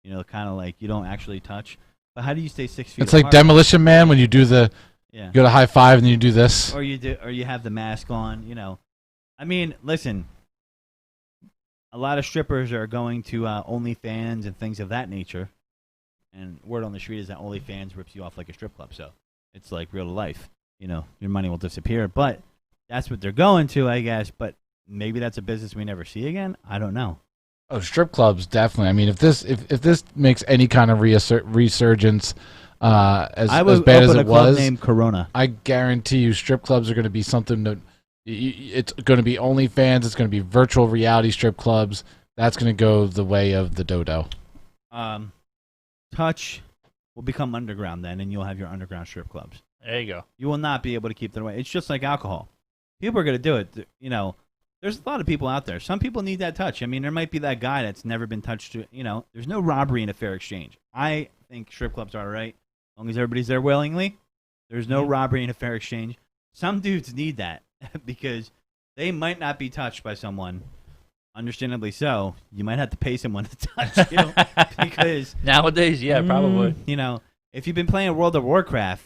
Kind of like you don't actually touch. But how do you stay 6 feet? It's apart? Like Demolition Man when you do you go to high five and then you do this. Or you have the mask on. I mean, listen. A lot of strippers are going to OnlyFans and things of that nature. And word on the street is that OnlyFans rips you off like a strip club. So it's like real life. Your money will disappear. But that's what they're going to, I guess. But maybe that's a business we never see again. I don't know. Oh, strip clubs, definitely. I mean, if this makes any kind of resurgence as bad as it was, named Corona. I guarantee you strip clubs are going to be something that It's going to be OnlyFans. It's going to be virtual reality strip clubs. That's going to go the way of the dodo. Touch will become underground then, and you'll have your underground strip clubs. There you go. You will not be able to keep that away. It's just like alcohol. People are going to do it. You know, there's a lot of people out there. Some people need that touch. I mean, there might be that guy that's never been touched. You know, there's no robbery in a fair exchange. I think strip clubs are all right, as long as everybody's there willingly. There's no robbery in a fair exchange. Some dudes need that because they might not be touched by someone. Understandably so. You might have to pay someone to touch you because nowadays, yeah, probably. You know, if you've been playing World of Warcraft,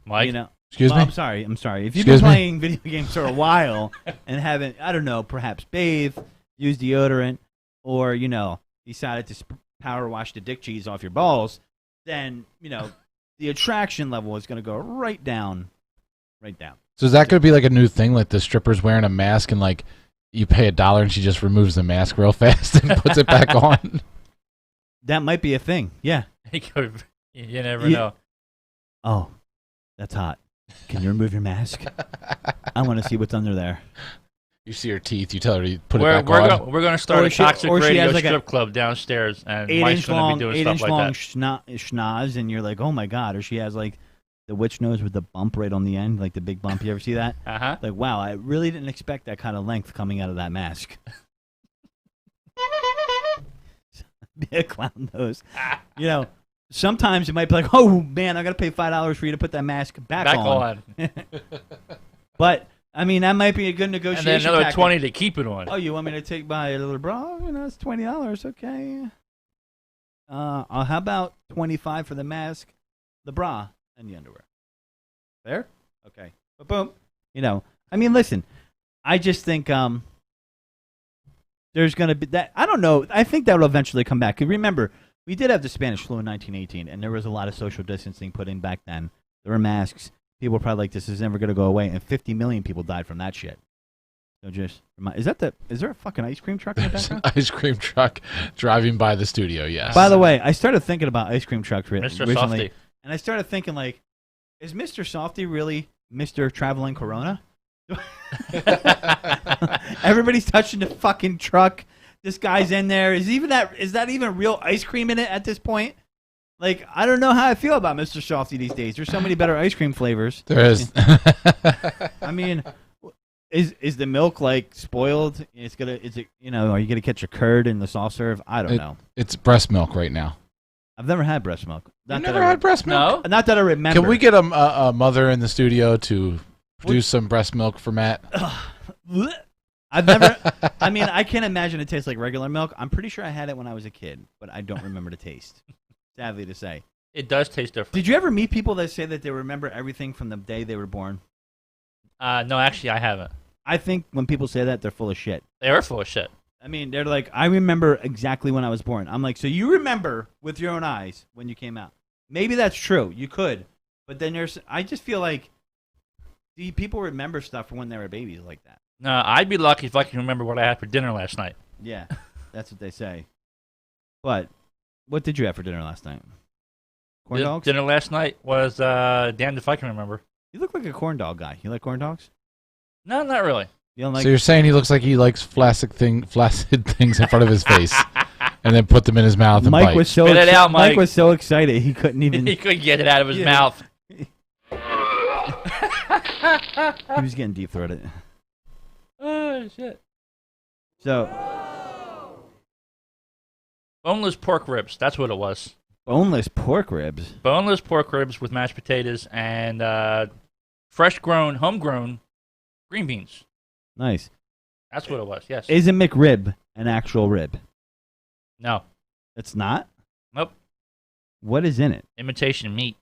Mike, you know. Excuse me? I'm sorry. If you've been playing video games for a while and haven't, I don't know, perhaps bathed, used deodorant, or, you know, decided to power wash the dick cheese off your balls, then, you know, the attraction level is going to go right down. Right down. So is that going to be like a new thing, like the strippers wearing a mask and like you pay $1 and she just removes the mask real fast and puts it back on? That might be a thing. Yeah. You never know. Oh, that's hot. Can you remove your mask? I want to see what's under there. You see her teeth. You tell her to put it back on. We're going to start a toxic radio strip club downstairs, and Mike's going to be doing stuff like that. 8-inch schnoz, and you're like, oh my god. Or she has like the witch nose with the bump right on the end, like the big bump. You ever see that? Like, wow, I really didn't expect that kind of length coming out of that mask. Be a clown nose. You know. Sometimes it might be like, oh, man, I got to pay $5 for you to put that mask back on. But, I mean, that might be a good negotiation. And then another tactic. 20 to keep it on. Oh, you want me to take my little bra? You know, it's $20. Okay. How about $25 for the mask, the bra, and the underwear? Fair? Okay. Boom. You know, I mean, listen, I just think there's going to be that. I don't know. I think that will eventually come back. Remember, we did have the Spanish flu in 1918, and there was a lot of social distancing put in back then. There were masks. People were probably like, this is never going to go away, and 50 million people died from that shit. So just, is there a fucking ice cream truck in the background? An ice cream truck driving by the studio, yes. By the way, I started thinking about ice cream trucks Mr. recently, Softy. and I started thinking, like, is Mr. Softy really Mr. Traveling Corona? Everybody's touching the fucking truck. This guy's in there. Is that even real ice cream in it at this point? Like, I don't know how I feel about Mr. Softy these days. There's so many better ice cream flavors. There is. I mean, is the milk like spoiled? Is it are you gonna catch a curd in the soft serve? I don't know. It's breast milk right now. I've never had breast milk. You've never had breast milk? No. Not that I remember. Can we get a mother in the studio to produce some breast milk for Matt? I've never. I mean, I can't imagine it tastes like regular milk. I'm pretty sure I had it when I was a kid, but I don't remember the taste. Sadly to say, it does taste different. Did you ever meet people that say that they remember everything from the day they were born? No, actually, I haven't. I think when people say that, they're full of shit. They are full of shit. I mean, they're like, I remember exactly when I was born. I'm like, so you remember with your own eyes when you came out? Maybe that's true. You could, but then I just feel like people remember stuff from when they were babies like that. No, I'd be lucky if I can remember what I had for dinner last night. Yeah, that's what they say. But what did you have for dinner last night? Corn dogs? Dinner last night was damned if I can remember. You look like a corn dog guy. You like corn dogs? No, not really. You don't like? So you're saying he looks like he likes flaccid things in front of his face, and then put them in his mouth and Mike bite. was so Spit it out, Mike. Mike was so excited he couldn't even. He couldn't get it out of his mouth. He was getting deep throated. Oh shit! So boneless pork ribs. That's what it was. boneless pork ribs. Boneless pork ribs with mashed potatoes and homegrown green beans. Nice. That's what it was. Yes. Is a McRib an actual rib? No. It's not? Nope. What is in it? Imitation meat.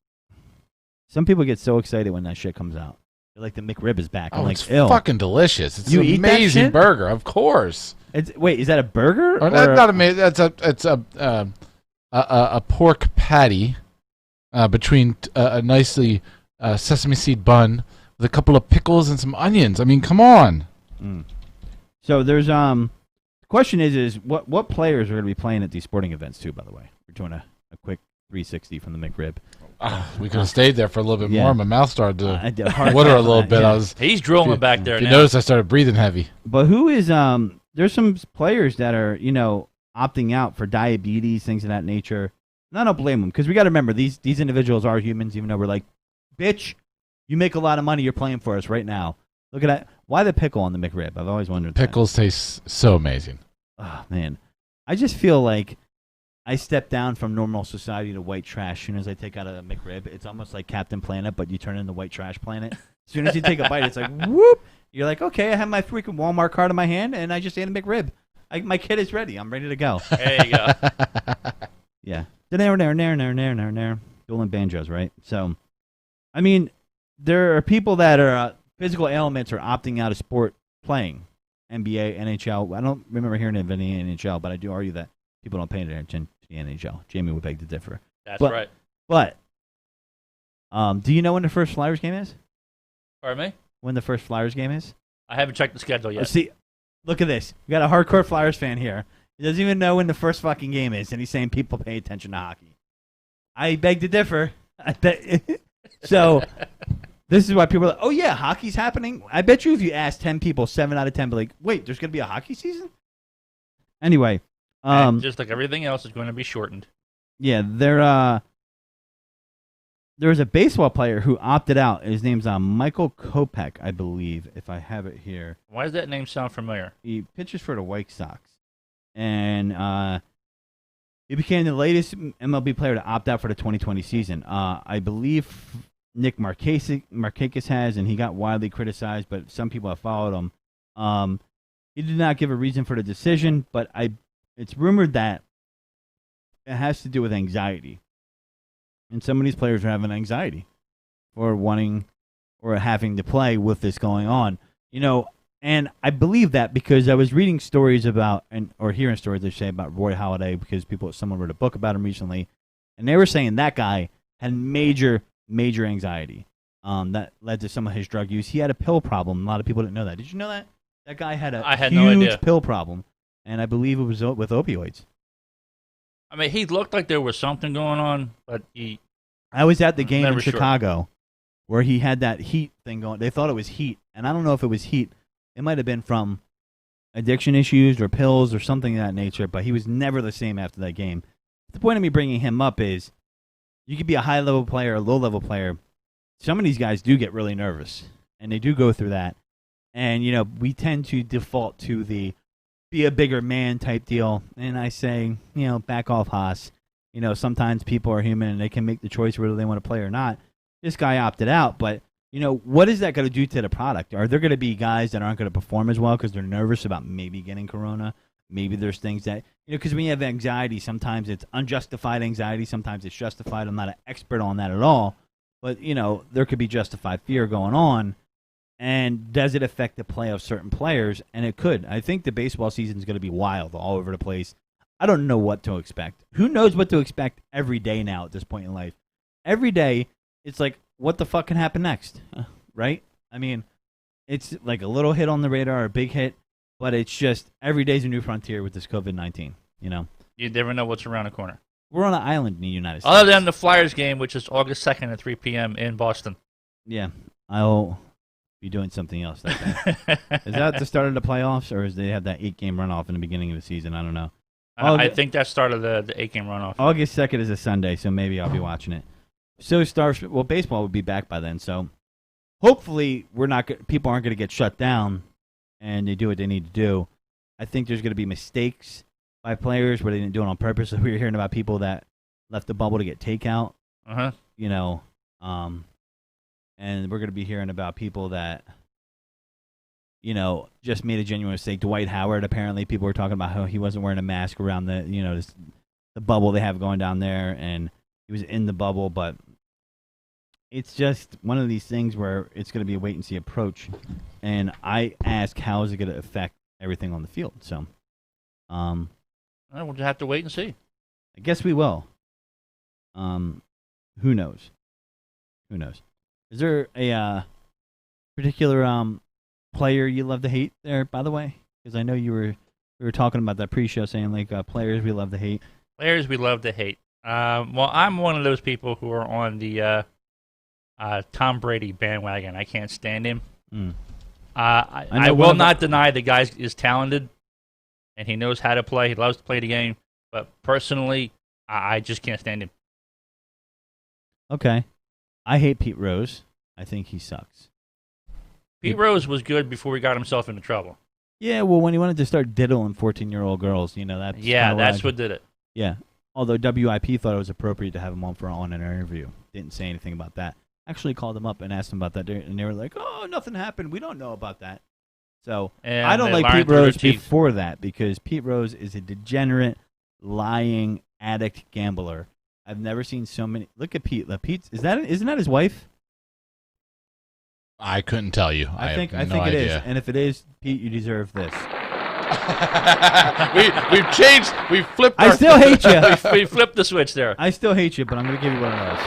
Some people get so excited when that shit comes out. They're like, the McRib is back. I'm like, it's ew. fucking delicious. It's You an eat that amazing shit? burger, of course. Wait, is that a burger? Or not amazing. It's a pork patty between a nicely sesame seed bun with a couple of pickles and some onions. I mean, come on. Mm. So there's the question is what players are going to be playing at these sporting events too? By the way, we're doing a quick 360 from the McRib. We could have stayed there for a little bit Yeah. more. My mouth started to I did a hard water a pass on little that, bit. yeah. I was. He's drooling back there If you now. notice, I started breathing heavy. But who is there's some players that are, opting out for diabetes, things of that nature. And I don't blame them, because we got to remember these individuals are humans, even though we're like, bitch, you make a lot of money, you're playing for us right now. Look at that. Why the pickle on the McRib? I've always wondered that. Pickles taste so amazing. Oh, man. I just feel like I step down from normal society to white trash as soon as I take out a McRib. It's almost like Captain Planet, but you turn into White Trash Planet. As soon as you take a bite, it's like, whoop. You're like, okay, I have my freaking Walmart card in my hand, and I just ate a McRib. My kid is ready. I'm ready to go. There you go. Yeah. Dueling banjos, right? So, I mean, there are people that are physical ailments are opting out of sport playing. NBA, NHL. I don't remember hearing of any NHL, but I do argue that people don't pay attention to the NHL. Jamie would beg to differ. That's right. But, do you know when the first Flyers game is? Pardon me? When the first Flyers game is? I haven't checked the schedule yet. See, look at this. We got a hardcore Flyers fan here. He doesn't even know when the first fucking game is, and he's saying people pay attention to hockey. I beg to differ. So, this is why people are like, oh, yeah, hockey's happening. I bet you if you ask 10 people, 7 out of 10 be like, wait, there's going to be a hockey season? Anyway. And just like everything else is going to be shortened. Yeah, there was a baseball player who opted out. His name's Michael Kopech, I believe, if I have it here. Why does that name sound familiar? He pitches for the White Sox. And he became the latest MLB player to opt out for the 2020 season. I believe Nick Markakis has, and he got widely criticized, but some people have followed him. He did not give a reason for the decision, but it's rumored that it has to do with anxiety. And some of these players are having anxiety for wanting or having to play with this going on. And I believe that because I was reading stories about, or hearing stories, they say, about Roy Halladay, because someone wrote a book about him recently, and they were saying that guy had major anxiety that led to some of his drug use. He had a pill problem. A lot of people didn't know that. Did you know that? That guy had a no idea. huge pill problem, and I believe it was with opioids. I mean, he looked like there was something going on, but I was at the game in Never sure. Chicago where he had that heat thing going. They thought it was heat, and I don't know if it was heat. It might have been from addiction issues or pills or something of that nature, but he was never the same after that game. The point of me bringing him up is you could be a high-level player or a low-level player. Some of these guys do get really nervous, and they do go through that. And, we tend to default to the be a bigger man type deal. And I say, back off, Haas. Sometimes people are human and they can make the choice whether they want to play or not. This guy opted out, but, what is that going to do to the product? Are there going to be guys that aren't going to perform as well because they're nervous about maybe getting corona? Maybe there's things that, because when you have anxiety, sometimes it's unjustified anxiety, sometimes it's justified. I'm not an expert on that at all, but, there could be justified fear going on. And does it affect the play of certain players? And it could. I think the baseball season is going to be wild all over the place. I don't know what to expect. Who knows what to expect every day now at this point in life? Every day, it's like, what the fuck can happen next? Right? I mean, it's like a little hit on the radar, a big hit, but it's just every day's a new frontier with this COVID-19, You never know what's around the corner. We're on an island in the United States. Other than the Flyers game, which is August 2nd at 3 p.m. in Boston. Yeah, I'll be doing something else that day. Is that the start of the playoffs, or is they have that 8-game runoff in the beginning of the season? I don't know. I think that started the 8-game runoff. August 2nd is a Sunday, so maybe I'll be watching it. So baseball would be back by then. So hopefully people aren't going to get shut down, and they do what they need to do. I think there's going to be mistakes by players where they didn't do it on purpose. So we were hearing about people that left the bubble to get takeout. And we're going to be hearing about people that, just made a genuine mistake. Dwight Howard, apparently, people were talking about how he wasn't wearing a mask around the, the bubble they have going down there, and he was in the bubble. But it's just one of these things where it's going to be a wait-and-see approach. And I ask, how is it going to affect everything on the field? So, we'll just have to wait and see. I guess we will. Who knows? Who knows? Is there a particular player you love to hate there, by the way? Because I know we were talking about that pre-show, saying like players we love to hate. Players we love to hate. Well, I'm one of those people who are on the Tom Brady bandwagon. I can't stand him. I will not deny the guy is talented, and he knows how to play. He loves to play the game. But personally, I just can't stand him. Okay. I hate Pete Rose. I think he sucks. Pete Rose was good before he got himself into trouble. Yeah, well, when he wanted to start diddling 14-year-old girls, that's what did it. Yeah. Although WIP thought it was appropriate to have him on an interview. Didn't say anything about that. Actually called him up and asked him about that, and they were like, "Oh, nothing happened. We don't know about that." So And I don't they like learned Pete through their Rose teeth. before that because Pete Rose is a degenerate, lying, addict gambler. I've never seen so many. Look at Pete. Isn't that his wife? I couldn't tell you. I think have it no is. idea. And if it is, Pete, you deserve this. We've changed. We've flipped. I still hate you. We flipped the switch there. I still hate you, but I'm going to give you one of those.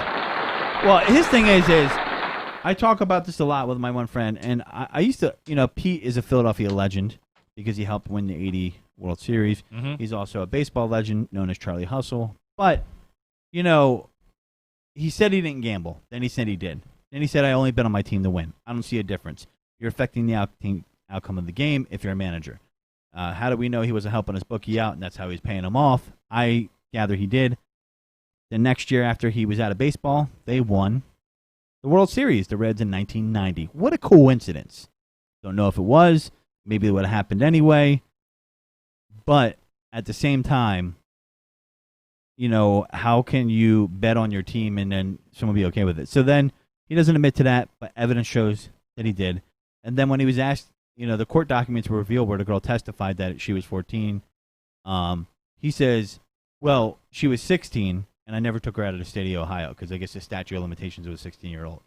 Well, his thing is I talk about this a lot with my one friend, and I used to, Pete is a Philadelphia legend because he helped win the '80 World Series. Mhm. He's also a baseball legend known as Charlie Hustle. But, he said he didn't gamble. Then he said he did. Then he said, I only bet on my team to win. I don't see a difference. You're affecting the outcome of the game if you're a manager. How do we know he wasn't helping his bookie out, and that's how he's paying him off? I gather he did. The next year after he was out of baseball, they won the World Series, the Reds in 1990. What a coincidence. Don't know if it was. Maybe it would have happened anyway. But at the same time, how can you bet on your team and then someone be okay with it? So then he doesn't admit to that, but evidence shows that he did. And then when he was asked, the court documents were revealed where the girl testified that she was 14. He says, well, she was 16, and I never took her out of the state of Ohio because I guess the statute of limitations was a 16-year-old.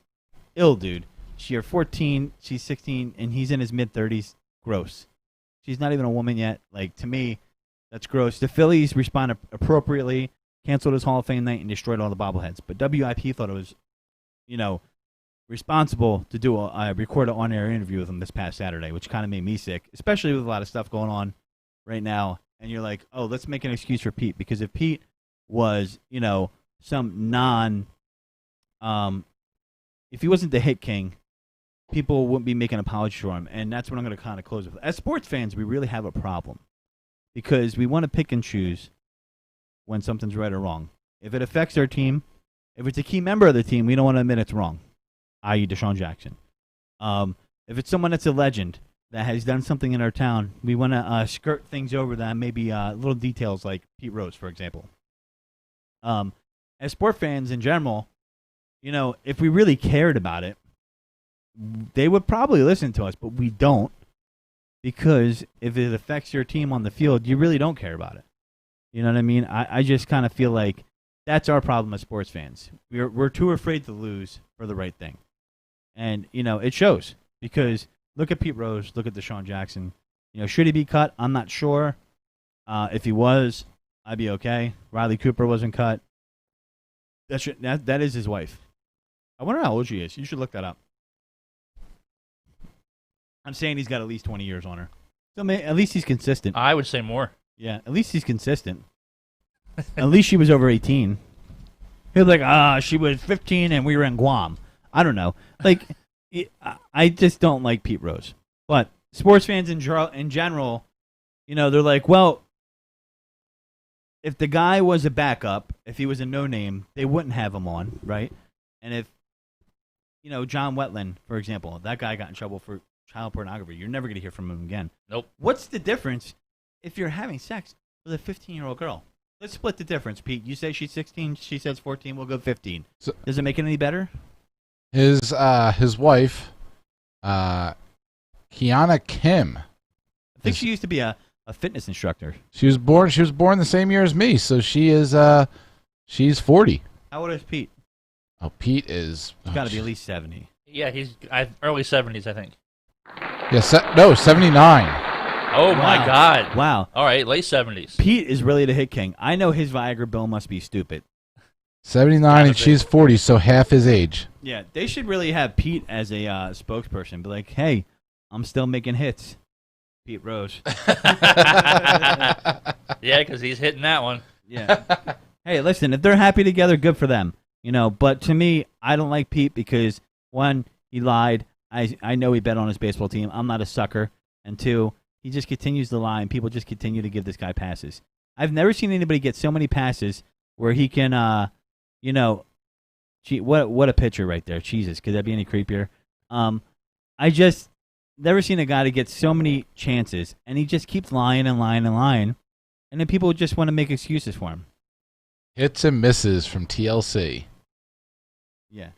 Ill, dude. You're 14, she's 16, and he's in his mid-30s. Gross. She's not even a woman yet. To me, that's gross. The Phillies responded appropriately, canceled his Hall of Fame night, and destroyed all the bobbleheads. But WIP thought it was, responsible to do record an on-air interview with him this past Saturday, which kind of made me sick, especially with a lot of stuff going on right now. And you're like, oh, let's make an excuse for Pete. Because if Pete was, some if he wasn't the hit king, people wouldn't be making apologies for him. And that's what I'm going to kind of close with. As sports fans, we really have a problem because we want to pick and choose when something's right or wrong. If it affects our team, if it's a key member of the team, we don't want to admit it's wrong, i.e. Deshaun Jackson. If it's someone that's a legend that has done something in our town, we want to skirt things over that, maybe little details like Pete Rose, for example. As sport fans in general, if we really cared about it, they would probably listen to us, but we don't, because if it affects your team on the field, you really don't care about it. You know what I mean? I just kind of feel like that's our problem as sports fans. We're too afraid to lose for the right thing. And, it shows, because look at Pete Rose, look at Deshaun Jackson. Should he be cut? I'm not sure. If he was, I'd be okay. Riley Cooper wasn't cut. That is his wife. I wonder how old she is. You should look that up. I'm saying he's got at least 20 years on her. So at least he's consistent. I would say more. Yeah, at least he's consistent. At least she was over 18. He was like, she was 15 and we were in Guam. I don't know. I just don't like Pete Rose. But sports fans in general, they're like, well, if the guy was a backup, if he was a no-name, they wouldn't have him on, right? And if, John Wetland, for example, that guy got in trouble for child pornography, you're never going to hear from him again. Nope. What's the difference if you're having sex with a 15-year-old girl? Let's split the difference, Pete. You say she's 16, she says 14, we'll go 15. So, does it make it any better? His wife, Kiana Kim. I think she used to be a fitness instructor. She was born the same year as me, so she's 40. How old is Pete? Oh, Pete is... He's got to be at least 70. Yeah, he's early 70s, I think. Yeah, 79. Oh, my God. Wow. All right, late 70s. Pete is really the hit king. I know his Viagra bill must be stupid. 79 and she's 40, so half his age. Yeah, they should really have Pete as a spokesperson. Be like, hey, I'm still making hits. Pete Rose. Yeah, because he's hitting that one. Yeah. Hey, listen, if they're happy together, good for them. But to me, I don't like Pete because, one, he lied. I know he bet on his baseball team. I'm not a sucker. And two, he just continues to lie, and people just continue to give this guy passes. I've never seen anybody get so many passes where he can, what a pitcher right there. Jesus, could that be any creepier? I just never seen a guy to get so many chances, and he just keeps lying and lying and lying, and then people just want to make excuses for him. Hits and misses from TLC. Yeah.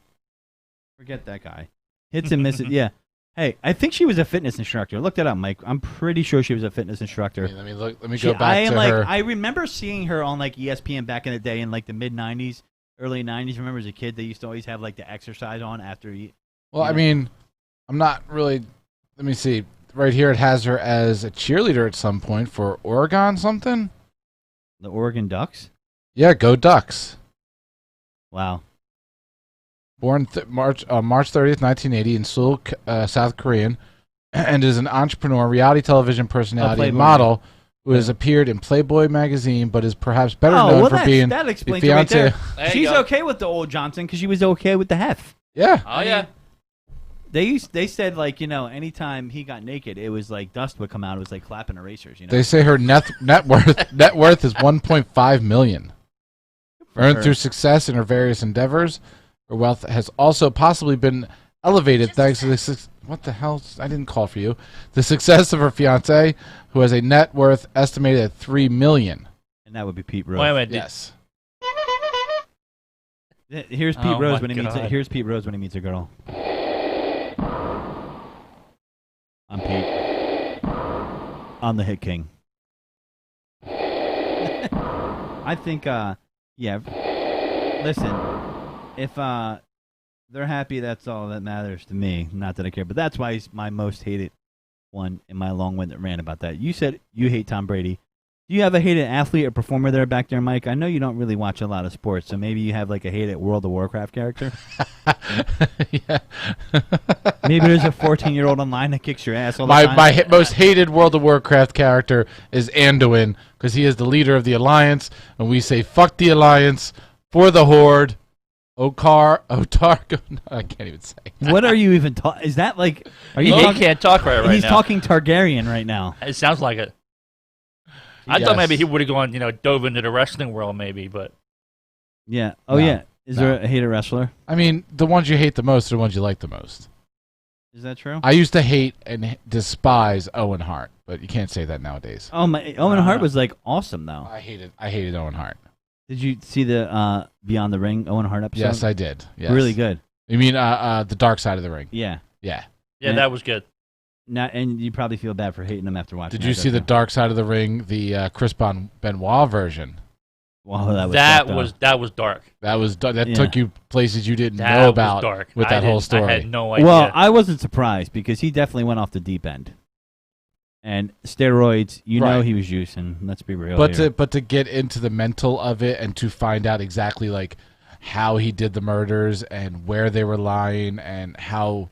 Forget that guy. Hits and misses. Yeah. Hey, I think she was a fitness instructor. Look that up, Mike. I'm pretty sure she was a fitness instructor. Let me go back to her. I remember seeing her on ESPN back in the day in the mid 90s, early 90s. Remember as a kid they used to always have the exercise on after you. Well, I mean, I'm not really. Let me see. Right here it has her as a cheerleader at some point for Oregon something. The Oregon Ducks? Yeah, go Ducks. Wow. Born March 30th, 1980 in Seoul, South Korea, and is an entrepreneur, reality television personality, and model who has appeared in Playboy magazine, but is perhaps better known for being that explains the fiance. It right there. She's okay with the old Johnson because she was okay with the hef. Yeah. Oh yeah. They said anytime he got naked, it was like dust would come out. It was like clapping erasers. They say her net worth is $1.5 million. Earned through success in her various endeavors. Her wealth has also possibly been elevated thanks to the what the hell? I didn't call for you. The success of her fiance, who has a net worth estimated at $3 million. And that would be Pete Rose. Wait a minute. Yes. Here's Pete Rose when he meets. Here's Pete Rose when he meets a girl. I'm Pete. I'm the hit king. I think. Yeah. Listen. If they're happy, that's all that matters to me. Not that I care, but that's why he's my most hated one in my long-winded rant about that. You said you hate Tom Brady. Do you have a hated athlete or performer there back there, Mike? I know you don't really watch a lot of sports, so maybe you have a hated World of Warcraft character. Yeah. Maybe there's a 14-year-old online that kicks your ass all the time. My most hated World of Warcraft character is Anduin because he is the leader of the Alliance, and we say fuck the Alliance for the Horde. Otar, I can't even say. What are you even talking? Is that Are you? He can't talk right now. He's talking Targaryen right now. It sounds like it. I thought maybe he would have gone, dove into the wrestling world, maybe, but. Yeah. Oh yeah. Is there a hated wrestler? I mean, the ones you hate the most are the ones you like the most. Is that true? I used to hate and despise Owen Hart, but you can't say that nowadays. Oh my! Owen Hart was awesome though. I hated Owen Hart. Did you see the Beyond the Ring Owen Hart episode? Yes, I did. Yes. Really good. You mean the Dark Side of the Ring? Yeah. Yeah. Yeah, that was good. And you probably feel bad for hating him after watching. Did you see the Dark Side of the Ring, the Chris Benoit version? Wow, that was dark. That took you places you didn't know about dark. With that whole story. I had no idea. Well, I wasn't surprised because he definitely went off the deep end. And steroids, know he was juicing. Let's be real. But to get into the mental of it and to find out exactly how he did the murders and where they were lying and how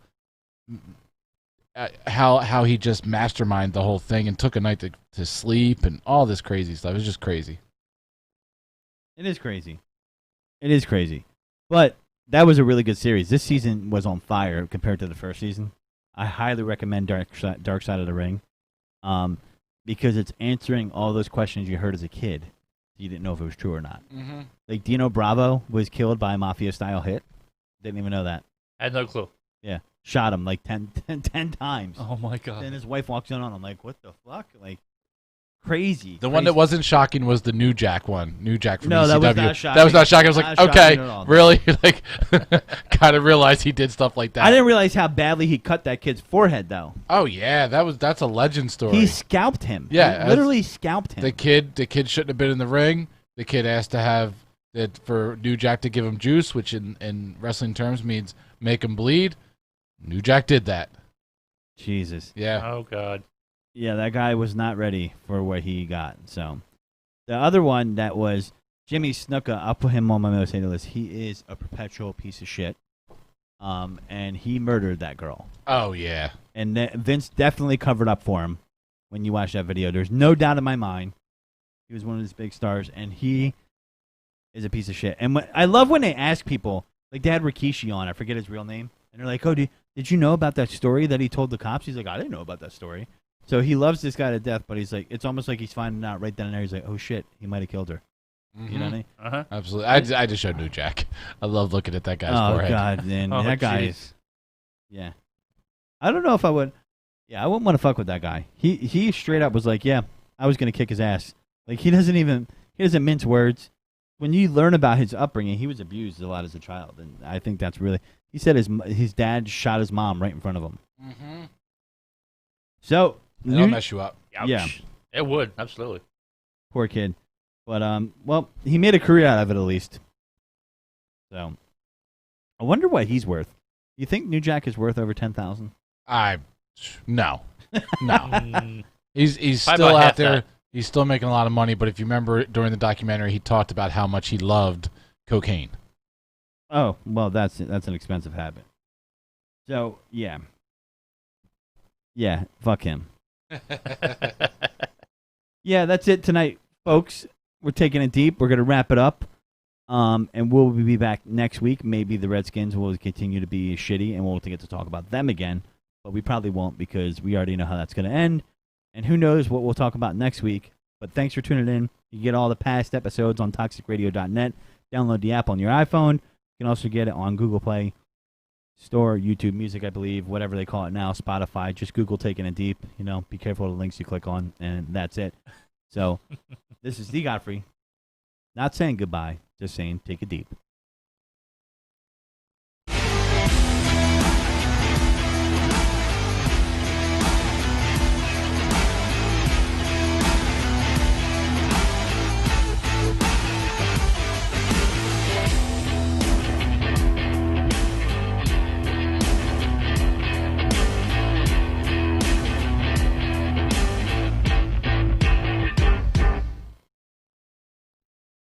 he just masterminded the whole thing and took a night to sleep and all this crazy stuff. It was just crazy. It is crazy. It is crazy. But that was a really good series. This season was on fire compared to the first season. I highly recommend Dark Side of the Ring. Because it's answering all those questions you heard as a kid. You didn't know if it was true or not. Mm-hmm. Like Dino Bravo was killed by a mafia-style hit. Didn't even know that. I had no clue. Yeah. Shot him 10 times. Oh, my God. Then his wife walks in on him what the fuck? Crazy. The one that wasn't shocking was the New Jack one. New Jack from ECW. That was not shocking. That was not shocking. I was like, okay, really? Kind of realized he did stuff like that. I didn't realize how badly he cut that kid's forehead, though. Oh yeah, that's a legend story. He scalped him. Yeah, he literally scalped him. The kid shouldn't have been in the ring. The kid asked to have it for New Jack to give him juice, which in wrestling terms means make him bleed. New Jack did that. Jesus. Yeah. Oh God. Yeah, that guy was not ready for what he got. So, the other one that was Jimmy Snuka, I'll put him on my most hated list. He is a perpetual piece of shit. And he murdered that girl. Oh, yeah. And Vince definitely covered up for him when you watch that video. There's no doubt in my mind. He was one of his big stars, and he is a piece of shit. And I love when they ask people, like they had Rikishi on, I forget his real name, and they're like, "Oh, did you know about that story that he told the cops?" He's like, "I didn't know about that story." So he loves this guy to death, but he's like, it's almost like he's finding out right then and there. He's like, "Oh shit, he might have killed her." Mm-hmm. You know what I mean? Uh-huh. Absolutely. I just showed New Jack. I love looking at that guy's forehead. Oh god, man, that guy geez. is. Yeah, I don't know if I would. Yeah, I wouldn't want to fuck with that guy. He straight up was like, "Yeah, I was gonna kick his ass." Like he doesn't mince words. When you learn about his upbringing, he was abused a lot as a child, and I think that's really. He said his dad shot his mom right in front of him. Mm-hmm. So it'll mess you up. Ouch. Yeah, it would absolutely. poor kid. But well, he made a career out of it at least. So I wonder what he's worth. You think New Jack is worth over 10,000? No. He's Probably still about out half there. that. He's still making a lot of money. But if you remember during the documentary, he talked about how much he loved cocaine. Oh well, that's an expensive habit. So yeah, fuck him. Yeah, that's it tonight, folks. We're taking it deep. We're gonna wrap it up. And we'll be back next week. Maybe the Redskins will continue to be shitty, and we'll get to talk about them again. But we probably won't because we already know how that's going to end. And who knows what we'll talk about next week. But thanks for tuning in. You can get all the past episodes on toxicradio.net. Download the app on your iPhone. You can also get it on Google Play Store, YouTube Music, I believe, whatever they call it now, Spotify. Just Google Taking It Deep. Be careful of the links you click on, and that's it. So this is the Godfrey. Not saying goodbye, just saying take it deep.